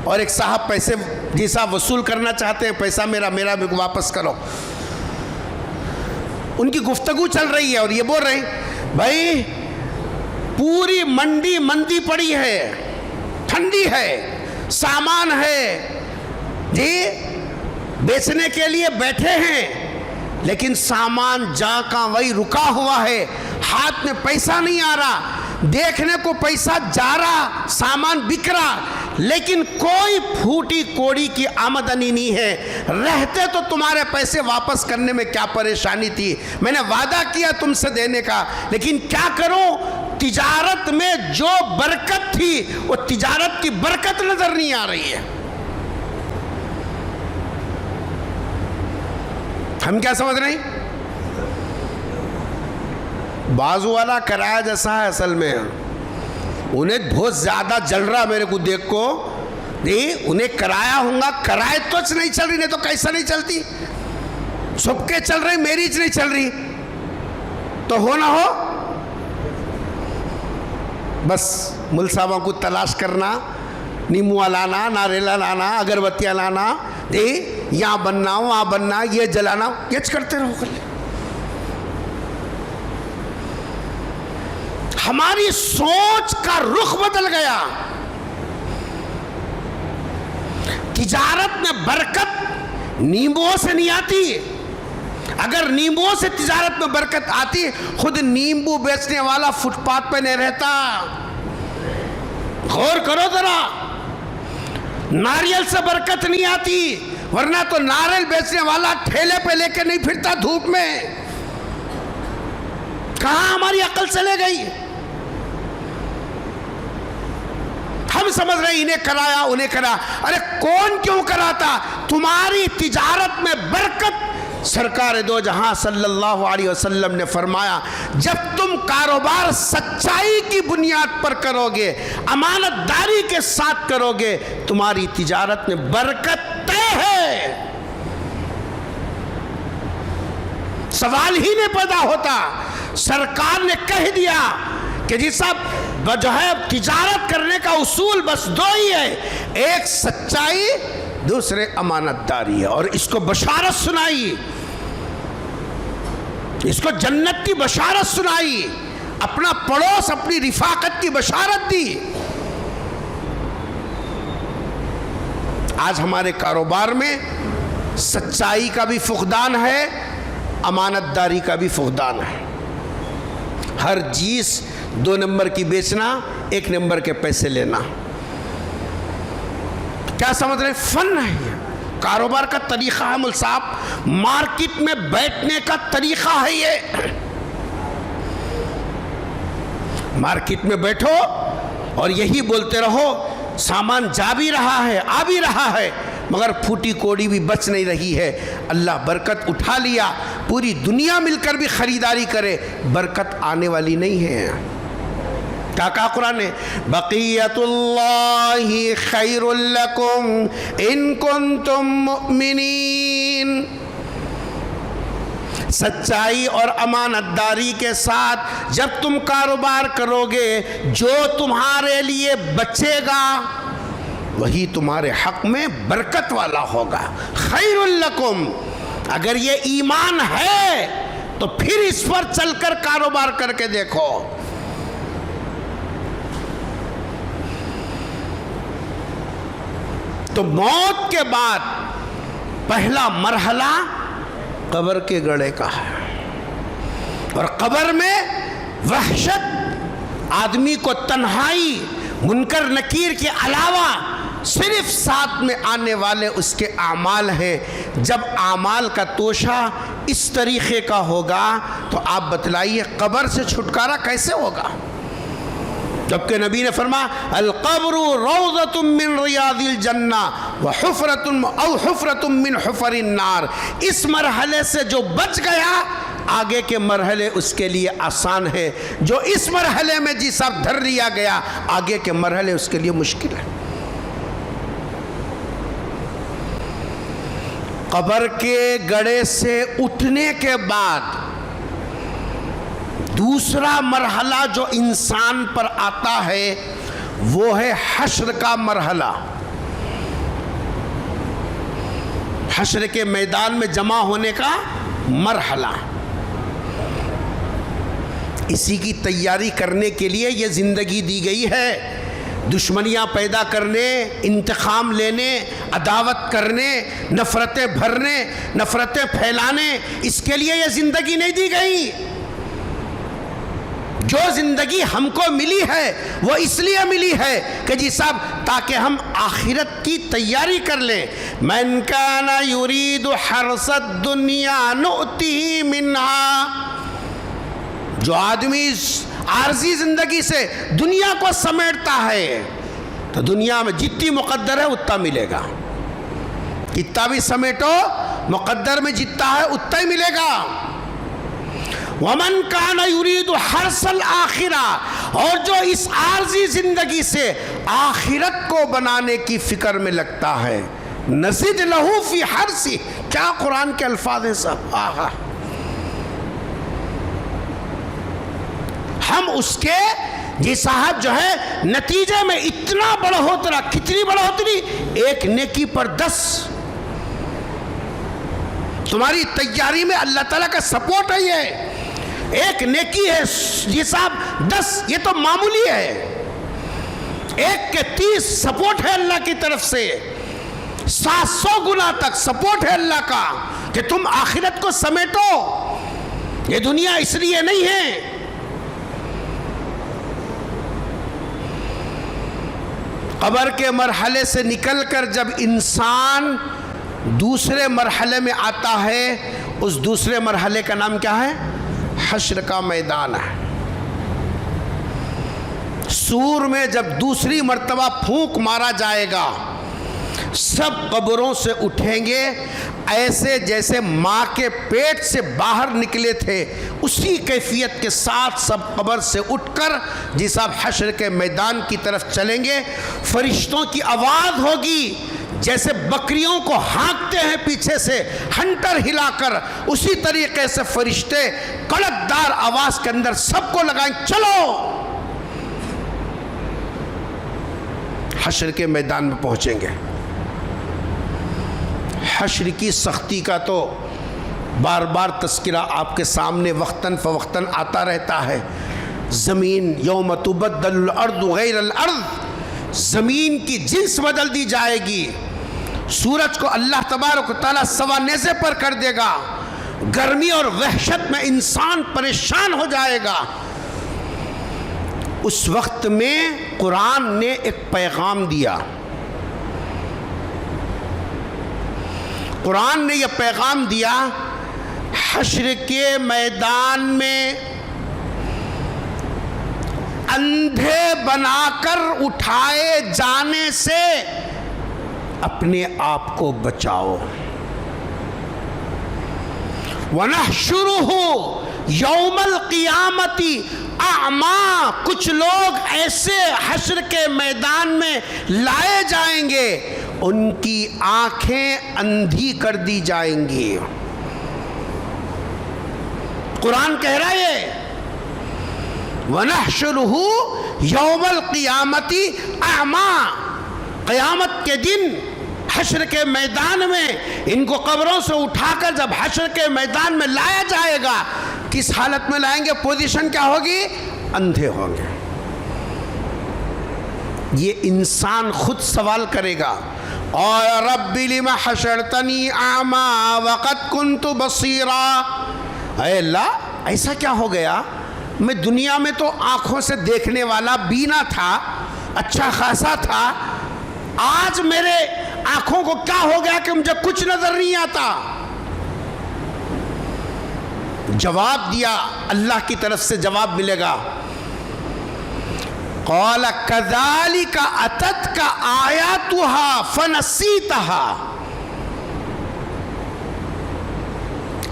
اور ایک صاحب پیسے جی صاحب وصول کرنا چاہتے ہیں، پیسہ میرا واپس کرو۔ ان کی گفتگو چل رہی ہے اور یہ بول رہے ہیں بھائی پوری منڈی مندی پڑی ہے، ٹھنڈی ہے، سامان ہے جی بیچنے کے لیے بیٹھے ہیں، لیکن سامان جا کا وہی رکا ہوا ہے، ہاتھ میں پیسہ نہیں آ رہا، دیکھنے کو پیسہ جا رہا، سامان بک رہا، لیکن کوئی پھوٹی کوڑی کی آمدنی نہیں ہے۔ رہتے تو تمہارے پیسے واپس کرنے میں کیا پریشانی تھی، میں نے وعدہ کیا تم سے دینے کا، لیکن کیا کروں، تجارت میں جو برکت تھی وہ تجارت کی برکت نظر نہیں آ رہی ہے۔ ہم کیا سمجھ رہے ہیں؟ بازو والا کرایہ جیسا ہے، اصل میں انہیں بہت زیادہ جل رہا میرے کو دیکھ کو، نہیں انہیں کرایہ ہوں گا، کرایہ تو نہیں چل رہی، نہیں تو کیسا نہیں چلتی، سب کے چل رہے، میری نہیں چل رہی، تو ہو نہ ہو بس مل صاحبوں کو تلاش کرنا، نیموا لانا، ناریلا لانا، اگربتیاں لانا، یہاں بننا وہاں بننا، یہ جلانا، یہ کرتے رہو۔ ہماری سوچ کا رخ بدل گیا۔ تجارت میں برکت نیمبوؤں سے نہیں آتی، اگر نیمبوؤں سے تجارت میں برکت آتی خود نیمبو بیچنے والا فٹ پاتھ پہ نہیں رہتا۔ غور کرو ذرا، ناریل سے برکت نہیں آتی، ورنہ تو ناریل بیچنے والا ٹھیلے پہ لے کے نہیں پھرتا دھوپ میں۔ کہاں ہماری عقل چلے گئی؟ ہم ہم سمجھ رہے ہیں انہیں کرایا انہیں کرایا. ارے کون کیوں کراتا؟ تمہاری تجارت میں برکت. سرکار دو جہاں صلی اللہ علیہ وسلم نے فرمایا جب تم کاروبار سچائی کی بنیاد پر کرو گے، امانت داری کے ساتھ کرو گے، تمہاری تجارت میں برکت طے ہے. سوال ہی نہیں پیدا ہوتا. سرکار نے کہہ دیا کہ جی صاحب جو ہے تجارت کرنے کا اصول بس دو ہی ہے، ایک سچائی، دوسرے امانت داری ہے. اور اس کو بشارت سنائی، اس کو جنت کی بشارت سنائی، اپنا پڑوس اپنی رفاقت کی بشارت دی. آج ہمارے کاروبار میں سچائی کا بھی فقدان ہے، امانت داری کا بھی فقدان ہے. ہر چیز 2 نمبر کی بیچنا، 1 نمبر کے پیسے لینا. کیا سمجھ رہے؟ فن ہے یہ، کاروبار کا طریقہ ہے. مول صاحب مارکیٹ میں بیٹھنے کا طریقہ ہے یہ. مارکیٹ میں بیٹھو اور یہی بولتے رہو، سامان جا بھی رہا ہے آ بھی رہا ہے، مگر پھوٹی کوڑی بھی بچ نہیں رہی ہے. اللہ برکت اٹھا لیا، پوری دنیا مل کر بھی خریداری کرے، برکت آنے والی نہیں ہے. کیا کہا قرآن نے؟ بقیت اللہ خیر لکم ان کنتم مؤمنین. سچائی اور امانت داری کے ساتھ جب تم کاروبار کرو گے، جو تمہارے لیے بچے گا وہی تمہارے حق میں برکت والا ہوگا. خیر لکم. اگر یہ ایمان ہے تو پھر اس پر چل کر کاروبار کر کے دیکھو. تو موت کے بعد پہلا مرحلہ قبر کے گڑھے کا ہے، اور قبر میں وحشت، آدمی کو تنہائی، منکر نکیر کے علاوہ صرف ساتھ میں آنے والے اس کے اعمال ہیں. جب اعمال کا توشہ اس طریقے کا ہوگا تو آپ بتلائیے قبر سے چھٹکارا کیسے ہوگا؟ جبکہ نبی نے فرمایا القبر روضۃ من ریاض الجنہ وحفرۃ او حفرۃ من حفر النار. اس مرحلے سے جو بچ گیا آگے کے مرحلے اس کے لیے آسان ہے، جو اس مرحلے میں جی صاحب دھر لیا گیا آگے کے مرحلے اس کے لیے مشکل ہے. قبر کے گڑھے سے اٹھنے کے بعد دوسرا مرحلہ جو انسان پر آتا ہے وہ ہے حشر کا مرحلہ. حشر کے میدان میں جمع ہونے کا مرحلہ. اسی کی تیاری کرنے کے لیے یہ زندگی دی گئی ہے. دشمنیاں پیدا کرنے، انتقام لینے، عداوت کرنے، نفرتیں بھرنے، نفرتیں پھیلانے، اس کے لیے یہ زندگی نہیں دی گئی. جو زندگی ہم کو ملی ہے وہ اس لیے ملی ہے کہ جی صاحب تاکہ ہم آخرت کی تیاری کر لیں. من کان یرید حرث الدنیا نؤتہ منہا. جو آدمی عارضی زندگی سے دنیا کو سمیٹتا ہے تو دنیا میں جتنی مقدر ہے اتنا ملے گا. کتنا بھی سمیٹو مقدر میں جتنا ہے اتنا ہی ملے گا. ومن کان یرید حرث الآخرہ. اور جو اس عارضی زندگی سے آخرت کو بنانے کی فکر میں لگتا ہے نزد لہ فی حرثہ. کیا قرآن کے الفاظ ہیں صاحب. آہا. ہم اس کے جی صاحب جو ہے نتیجے میں اتنا بڑھوترا. کتنی بڑھوتری؟ 1 نیکی پر 10. تمہاری تیاری میں اللہ تعالیٰ کا سپورٹ ہے. یہ 1 نیکی ہے جی صاحب 10. یہ تو معمولی ہے. 1 کے 30 سپورٹ ہے اللہ کی طرف سے. 700 گنا تک سپورٹ ہے اللہ کا کہ تم آخرت کو سمیٹو. یہ دنیا اس لیے نہیں ہے. قبر کے مرحلے سے نکل کر جب انسان دوسرے مرحلے میں آتا ہے، اس دوسرے مرحلے کا نام کیا ہے؟ حشر کا میدان ہے. سور میں جب دوسری مرتبہ پھونک مارا جائے گا سب قبروں سے اٹھیں گے ایسے جیسے ماں کے پیٹ سے باہر نکلے تھے، اسی کیفیت کے ساتھ سب قبر سے اٹھ کر جی صاحب حشر کے میدان کی طرف چلیں گے۔ فرشتوں کی آواز ہوگی جیسے بکریوں کو ہانکتے ہیں پیچھے سے ہنٹر ہلا کر، اسی طریقے سے فرشتے کڑکدار آواز کے اندر سب کو لگائیں، چلو حشر کے میدان میں پہنچیں گے۔ حشر کی سختی کا تو بار بار تذکرہ آپ کے سامنے وقتاً فوقتاً آتا رہتا ہے۔ زمین یوم تبدل الارض غیر الارض، زمین کی جنس بدل دی جائے گی۔ سورج کو اللہ تبارک و تعالیٰ سوا نیزے پر کر دے گا، گرمی اور وحشت میں انسان پریشان ہو جائے گا۔ اس وقت میں قرآن نے ایک پیغام دیا، قرآن نے یہ پیغام دیا، حشر کے میدان میں اندھے بنا کر اٹھائے جانے سے اپنے آپ کو بچاؤ۔ وَنَحْشُرُهُ يَوْمَ الْقِيَامَةِ اعمیٰ، کچھ لوگ ایسے حشر کے میدان میں لائے جائیں گے ان کی آنکھیں اندھی کر دی جائیں گی۔ قرآن کہہ رہا ہے وَنَحْشُرُهُ يَوْمَ الْقِيَامَةِ اعمیٰ، قیامت کے دن حشر کے میدان میں ان کو قبروں سے اٹھا کر جب حشر کے میدان میں لایا جائے گا، کس حالت میں لائیں گے؟ پوزیشن کیا ہوگی؟ اندھے ہوں گے۔ یہ انسان خود سوال کرے گا، اور رب لم حشرتنی اعمیٰ وقد کنت بصیرا، اے اللہ ایسا کیا ہو گیا؟ میں دنیا میں تو آنکھوں سے دیکھنے والا بینا تھا، اچھا خاصا تھا، آج میرے آنکھوں کو کیا ہو گیا کہ مجھے کچھ نظر نہیں آتا؟ جواب دیا، اللہ کی طرف سے جواب ملے گا، قال كذلك اتتك آیاتها فنسیتها،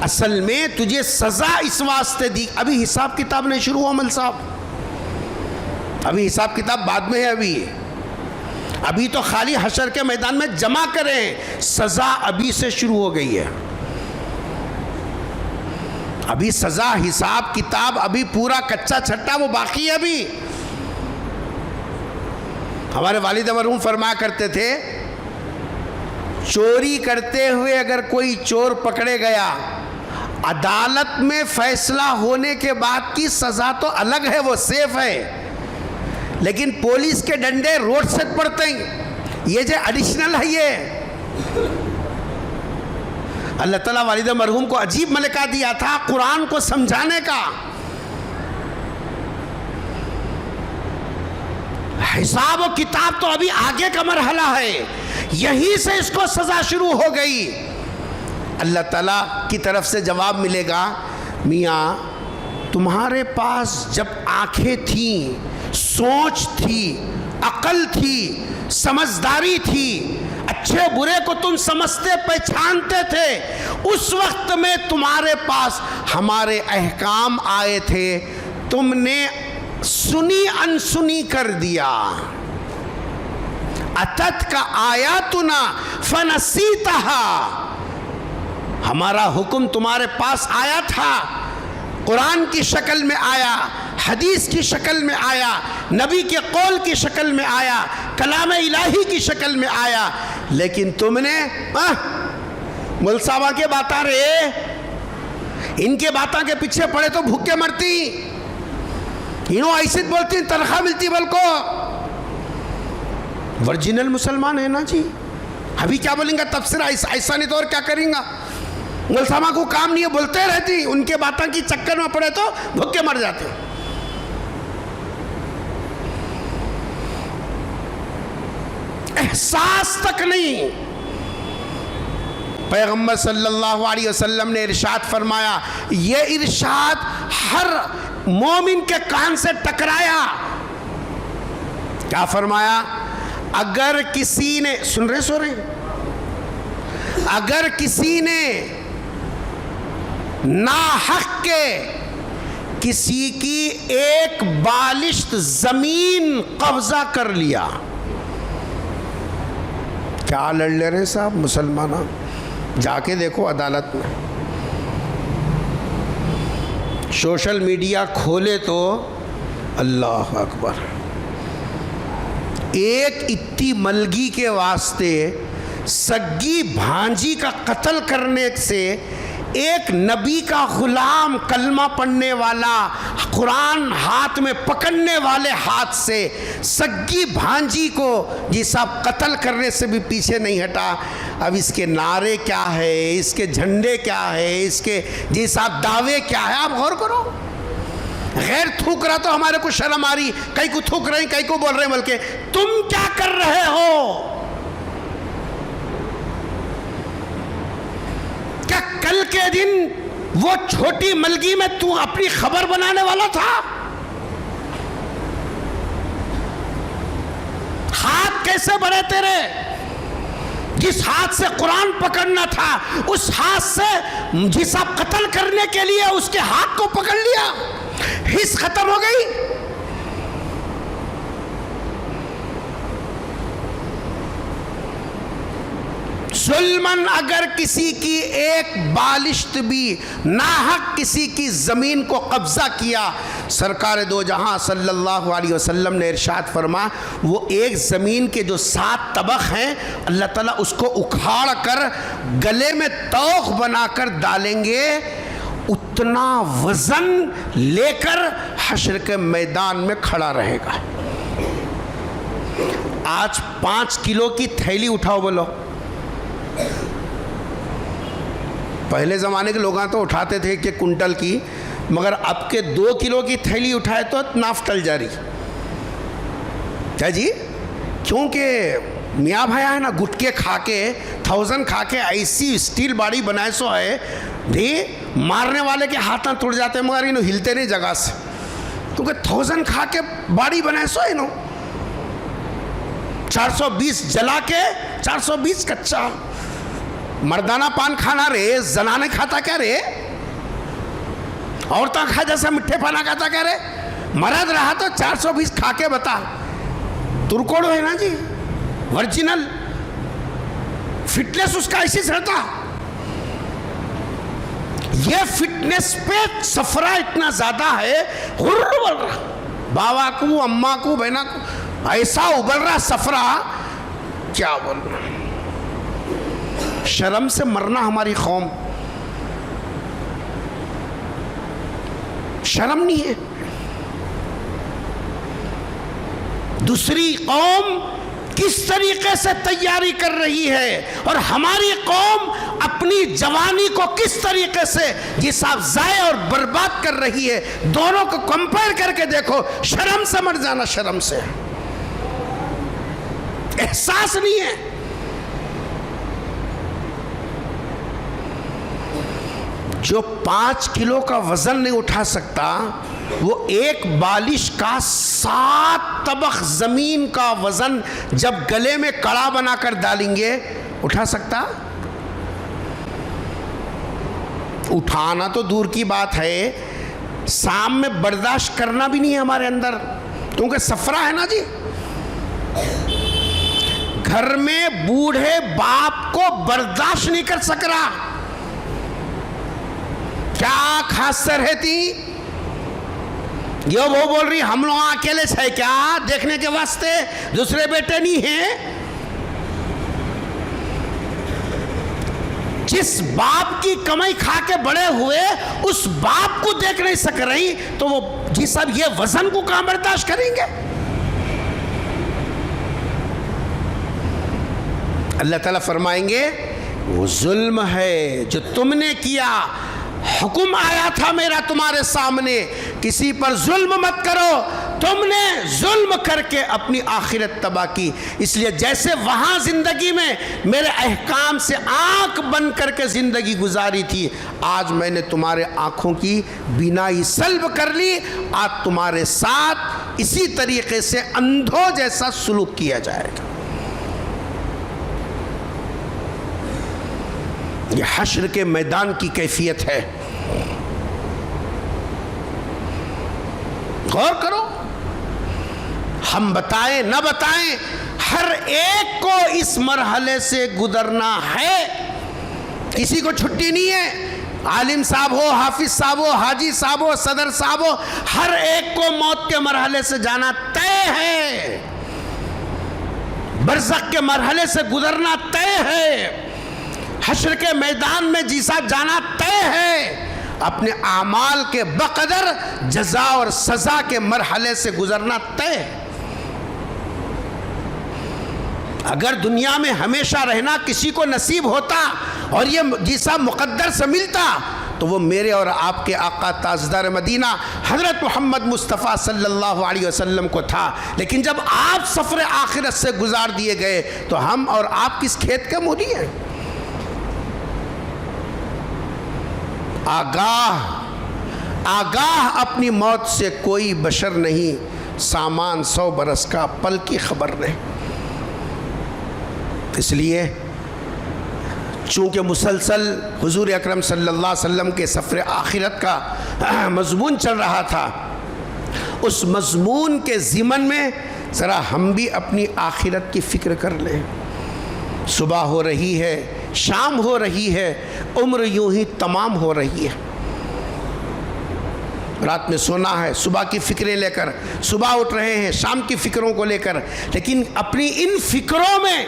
اصل میں تجھے سزا اس واسطے دی۔ ابھی حساب کتاب نہیں شروع ہوا مل صاحب، ابھی حساب کتاب بعد میں ہے، ابھی تو خالی حشر کے میدان میں جمع کریں، سزا ابھی سے شروع ہو گئی ہے۔ ابھی سزا حساب کتاب ابھی پورا کچا چھٹا وہ باقی ہے۔ ابھی ہمارے والد مرحوم فرمایا کرتے تھے، چوری کرتے ہوئے اگر کوئی چور پکڑے گیا، عدالت میں فیصلہ ہونے کے بعد کی سزا تو الگ ہے، وہ سیف ہے، لیکن پولیس کے ڈنڈے روڈ سے پڑتے ہیں، یہ جو ایڈیشنل ہے، یہ اللہ تعالیٰ والد مرحوم کو عجیب ملکہ دیا تھا قرآن کو سمجھانے کا۔ حساب و کتاب تو ابھی آگے کا مرحلہ ہے، یہیں سے اس کو سزا شروع ہو گئی۔ اللہ تعالیٰ کی طرف سے جواب ملے گا، میاں تمہارے پاس جب آنکھیں تھیں، سوچ تھی، عقل تھی، سمجھداری تھی، اچھے برے کو تم سمجھتے پہچانتے تھے، اس وقت میں تمہارے پاس ہمارے احکام آئے تھے، تم نے سنی انسنی کر دیا۔ اتت کا آیاتنا فنسیتہا، ہمارا حکم تمہارے پاس آیا تھا، قرآن کی شکل میں آیا، حدیث کی شکل میں آیا، نبی کے قول کی شکل میں آیا، کلام الہی کی شکل میں آیا، لیکن تم نے مل صاحبہ کے باتاں رہے، ان کے باتاں کے پیچھے پڑے تو بھوکے مرتی، انہوں ایسی بولتی تنخواہ ملتی، بلکہ ورجنل مسلمان ہے نا جی، ابھی کیا بولیں گا تفسیر ایسا نہیں تو اور کیا کریں گا؟ ملسامہ کو کام نہیں ہے، بولتے رہتی، ان کے باتوں کی چکر میں پڑے تو بھوکے مر جاتے۔ احساس تک نہیں۔ پیغمبر صلی اللہ علیہ وسلم نے ارشاد فرمایا، یہ ارشاد ہر مومن کے کان سے ٹکرایا، کیا فرمایا؟ اگر کسی نے، سن رہے سو رہے، اگر کسی نے ناحق کے کسی کی ایک بالشت زمین قبضہ کر لیا، کیا لڑ لے رہے صاحب مسلمانہ؟ جا کے دیکھو عدالت میں، سوشل میڈیا کھولے تو اللہ اکبر، ایک اتی ملگی کے واسطے سگی بھانجی کا قتل کرنے سے، ایک نبی کا غلام کلمہ پڑھنے والا قرآن ہاتھ میں پکڑنے والے ہاتھ سے سگی بھانجی کو جی صاحب قتل کرنے سے بھی پیچھے نہیں ہٹا۔ اب اس کے نعرے کیا ہے، اس کے جھنڈے کیا ہے، اس کے جی صاحب دعوے کیا ہے، آپ غور کرو۔ غیر تھوک رہا تو ہمارے کو شرم آ رہی، کئی کو تھوک رہے ہیں، کئی کو بول رہے ہیں، بلکہ تم کیا کر رہے ہو؟ کیا کل کے دن وہ چھوٹی ملگی میں تو اپنی خبر بنانے والا تھا؟ ہاتھ کیسے بڑھے تیرے؟ جس ہاتھ سے قرآن پکڑنا تھا اس ہاتھ سے جس آپ قتل کرنے کے لیے اس کے ہاتھ کو پکڑ لیا، حس ختم ہو گئی۔ ظلمن اگر کسی کی ایک بالشت بھی ناحق کسی کی زمین کو قبضہ کیا، سرکار دو جہاں صلی اللہ علیہ وسلم نے ارشاد فرما، وہ ایک زمین کے جو 7 طبق ہیں اللہ تعالیٰ اس کو اکھاڑ کر گلے میں توق بنا کر ڈالیں گے، اتنا وزن لے کر حشر کے میدان میں کھڑا رہے گا۔ آج 5 کلو کی تھیلی اٹھاؤ بولو، پہلے زمانے کے لوگاں تو اٹھاتے تھے کہ کنٹل کی، مگر اب کے 2 کلو کی تھیلی اٹھائے تو ناف ٹل جاری کیا جی؟ کیونکہ میاں بھائی ہے نا، گٹکے کھا کے 1000 کھا کے ایسی اسٹیل باڑی بنائے سو ہے بھی مارنے والے کے ہاتھاں ٹوٹ جاتے ہیں مگر انہوں ہلتے نہیں جگہ سے، کیونکہ 1000 کھا کے باڑی بنائے سو انہوں 420 جلا کے 420 کچا مردانہ پان کھانا رے، زنانے کھاتا کیا رے؟ عورتاں کھا جیسا مٹھے پانا کھاتا کیا رے؟ مرد رہا تو 420 کھا کے بتا، ترکوڑ ہے نا جی، ورجنل فٹنس اس کا ایسی رہتا۔ یہ فٹنس پہ سفرہ اتنا زیادہ ہے، غر بل رہا، باوا کو اماں کو بہنا کو ایسا ابل رہا سفرہ، کیا بول رہا۔ شرم سے مرنا ہماری قوم، شرم نہیں ہے۔ دوسری قوم کس طریقے سے تیاری کر رہی ہے اور ہماری قوم اپنی جوانی کو کس طریقے سے جس آپ ضائع اور برباد کر رہی ہے، دونوں کو کمپیئر کر کے دیکھو، شرم سے مر جانا، شرم سے احساس نہیں ہے۔ جو 5 کلو کا وزن نہیں اٹھا سکتا، وہ ایک بالش کا 7 طبق زمین کا وزن جب گلے میں کڑا بنا کر ڈالیں گے اٹھا سکتا؟ اٹھانا تو دور کی بات ہے، سام میں برداشت کرنا بھی نہیں ہے ہمارے اندر، کیونکہ سفرہ ہے نا جی۔ گھر میں بوڑھے باپ کو برداشت نہیں کر سک رہا، کیا خاص سے رہتی؟ یہ وہ بول رہی ہم لوگ اکیلے سے کیا دیکھنے کے واسطے، دوسرے بیٹے نہیں ہیں؟ جس باپ کی کمائی کھا کے بڑے ہوئے اس باپ کو دیکھ نہیں سک رہی تو وہ جی صاحب یہ وزن کو کہاں برداشت کریں گے؟ اللہ تعالیٰ فرمائیں گے وہ ظلم ہے جو تم نے کیا، حکم آیا تھا میرا تمہارے سامنے کسی پر ظلم مت کرو، تم نے ظلم کر کے اپنی آخرت تباہ کی۔ اس لیے جیسے وہاں زندگی میں میرے احکام سے آنکھ بند کر کے زندگی گزاری تھی، آج میں نے تمہارے آنکھوں کی بینائی سلب کر لی، آج تمہارے ساتھ اسی طریقے سے اندھوں جیسا سلوک کیا جائے گا۔ یہ حشر کے میدان کی کیفیت ہے۔ غور کرو، ہم بتائیں نہ بتائیں، ہر ایک کو اس مرحلے سے گزرنا ہے، کسی کو چھٹی نہیں ہے۔ عالم صاحب ہو، حافظ صاحب ہو، حاجی صاحب ہو، صدر صاحب ہو، ہر ایک کو موت کے مرحلے سے جانا طے ہے، برزخ کے مرحلے سے گزرنا طے ہے، حشر کے میدان میں جیسا جانا طے ہے، اپنے اعمال کے بقدر جزا اور سزا کے مرحلے سے گزرنا طے ہے۔ اگر دنیا میں ہمیشہ رہنا کسی کو نصیب ہوتا اور یہ جیسا مقدر سے ملتا تو وہ میرے اور آپ کے آقا تاجدار مدینہ حضرت محمد مصطفیٰ صلی اللہ علیہ وسلم کو تھا، لیکن جب آپ سفر آخرت سے گزار دیے گئے تو ہم اور آپ کس کھیت کے مولی ہیں؟ آگاہ اپنی موت سے کوئی بشر نہیں، سامان 100 برس کا پل کی خبر نہیں۔ اس لیے چونکہ مسلسل حضور اکرم صلی اللہ علیہ وسلم کے سفر آخرت کا مضمون چل رہا تھا، اس مضمون کے ضمن میں ذرا ہم بھی اپنی آخرت کی فکر کر لیں۔ صبح ہو رہی ہے، شام ہو رہی ہے، عمر یوں ہی تمام ہو رہی ہے۔ رات میں سونا ہے، صبح کی فکریں لے کر صبح اٹھ رہے ہیں، شام کی فکروں کو لے کر، لیکن اپنی ان فکروں میں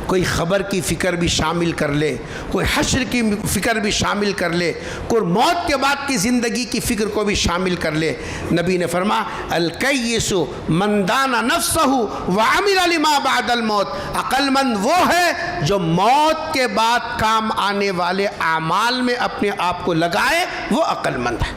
کوئی خبر کی فکر بھی شامل کر لے، کوئی حشر کی فکر بھی شامل کر لے، کوئی موت کے بعد کی زندگی کی فکر کو بھی شامل کر لے۔ نبی نے فرمایا الکیس من دان نفسہ وعمل لما بعد الموت، عقل مند وہ ہے جو موت کے بعد کام آنے والے اعمال میں اپنے آپ کو لگائے، وہ عقل مند ہے۔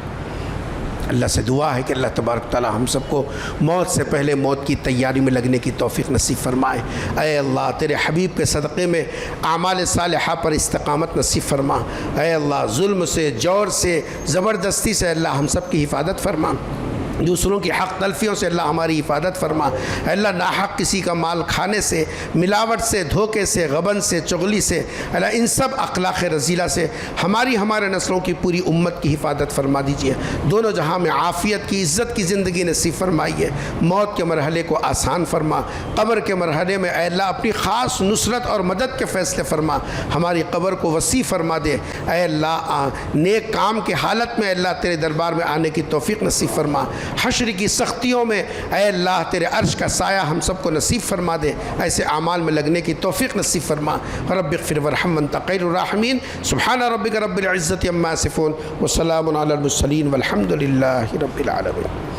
اللہ سے دعا ہے کہ اللہ تبارک تعالی ہم سب کو موت سے پہلے موت کی تیاری میں لگنے کی توفیق نصیب فرمائے۔ اے اللہ تیرے حبیب کے صدقے میں اعمال صالحہ پر استقامت نصیب فرما۔ اے اللہ ظلم سے، جور سے، زبردستی سے اللہ ہم سب کی حفاظت فرما، دوسروں کی حق تلفیوں سے اللہ ہماری حفاظت فرما۔ اے اللہ ناحق کسی کا مال کھانے سے، ملاوٹ سے، دھوکے سے، غبن سے، چغلی سے، اللہ ان سب اخلاق رذیلہ سے ہمارے نسلوں کی پوری امت کی حفاظت فرما دیجیے۔ دونوں جہاں میں عافیت کی، عزت کی زندگی نصیب فرمائیے۔ موت کے مرحلے کو آسان فرما، قبر کے مرحلے میں اے اللہ اپنی خاص نصرت اور مدد کے فیصلے فرما، ہماری قبر کو وسیع فرما دے۔ اے اللہ نیک کام کے حالت میں اللہ تیرے دربار میں آنے کی توفیق نصیب فرما۔ حشر کی سختیوں میں اے اللہ تیرے عرش کا سایہ ہم سب کو نصیب فرما دے، ایسے اعمال میں لگنے کی توفیق نصیب فرما۔ رب اغفر وارحم وانت خیر الراحمین۔ سبحان ربک رب العزت عما یصفون وسلام علی المرسلین والحمد للہ رب العالمین۔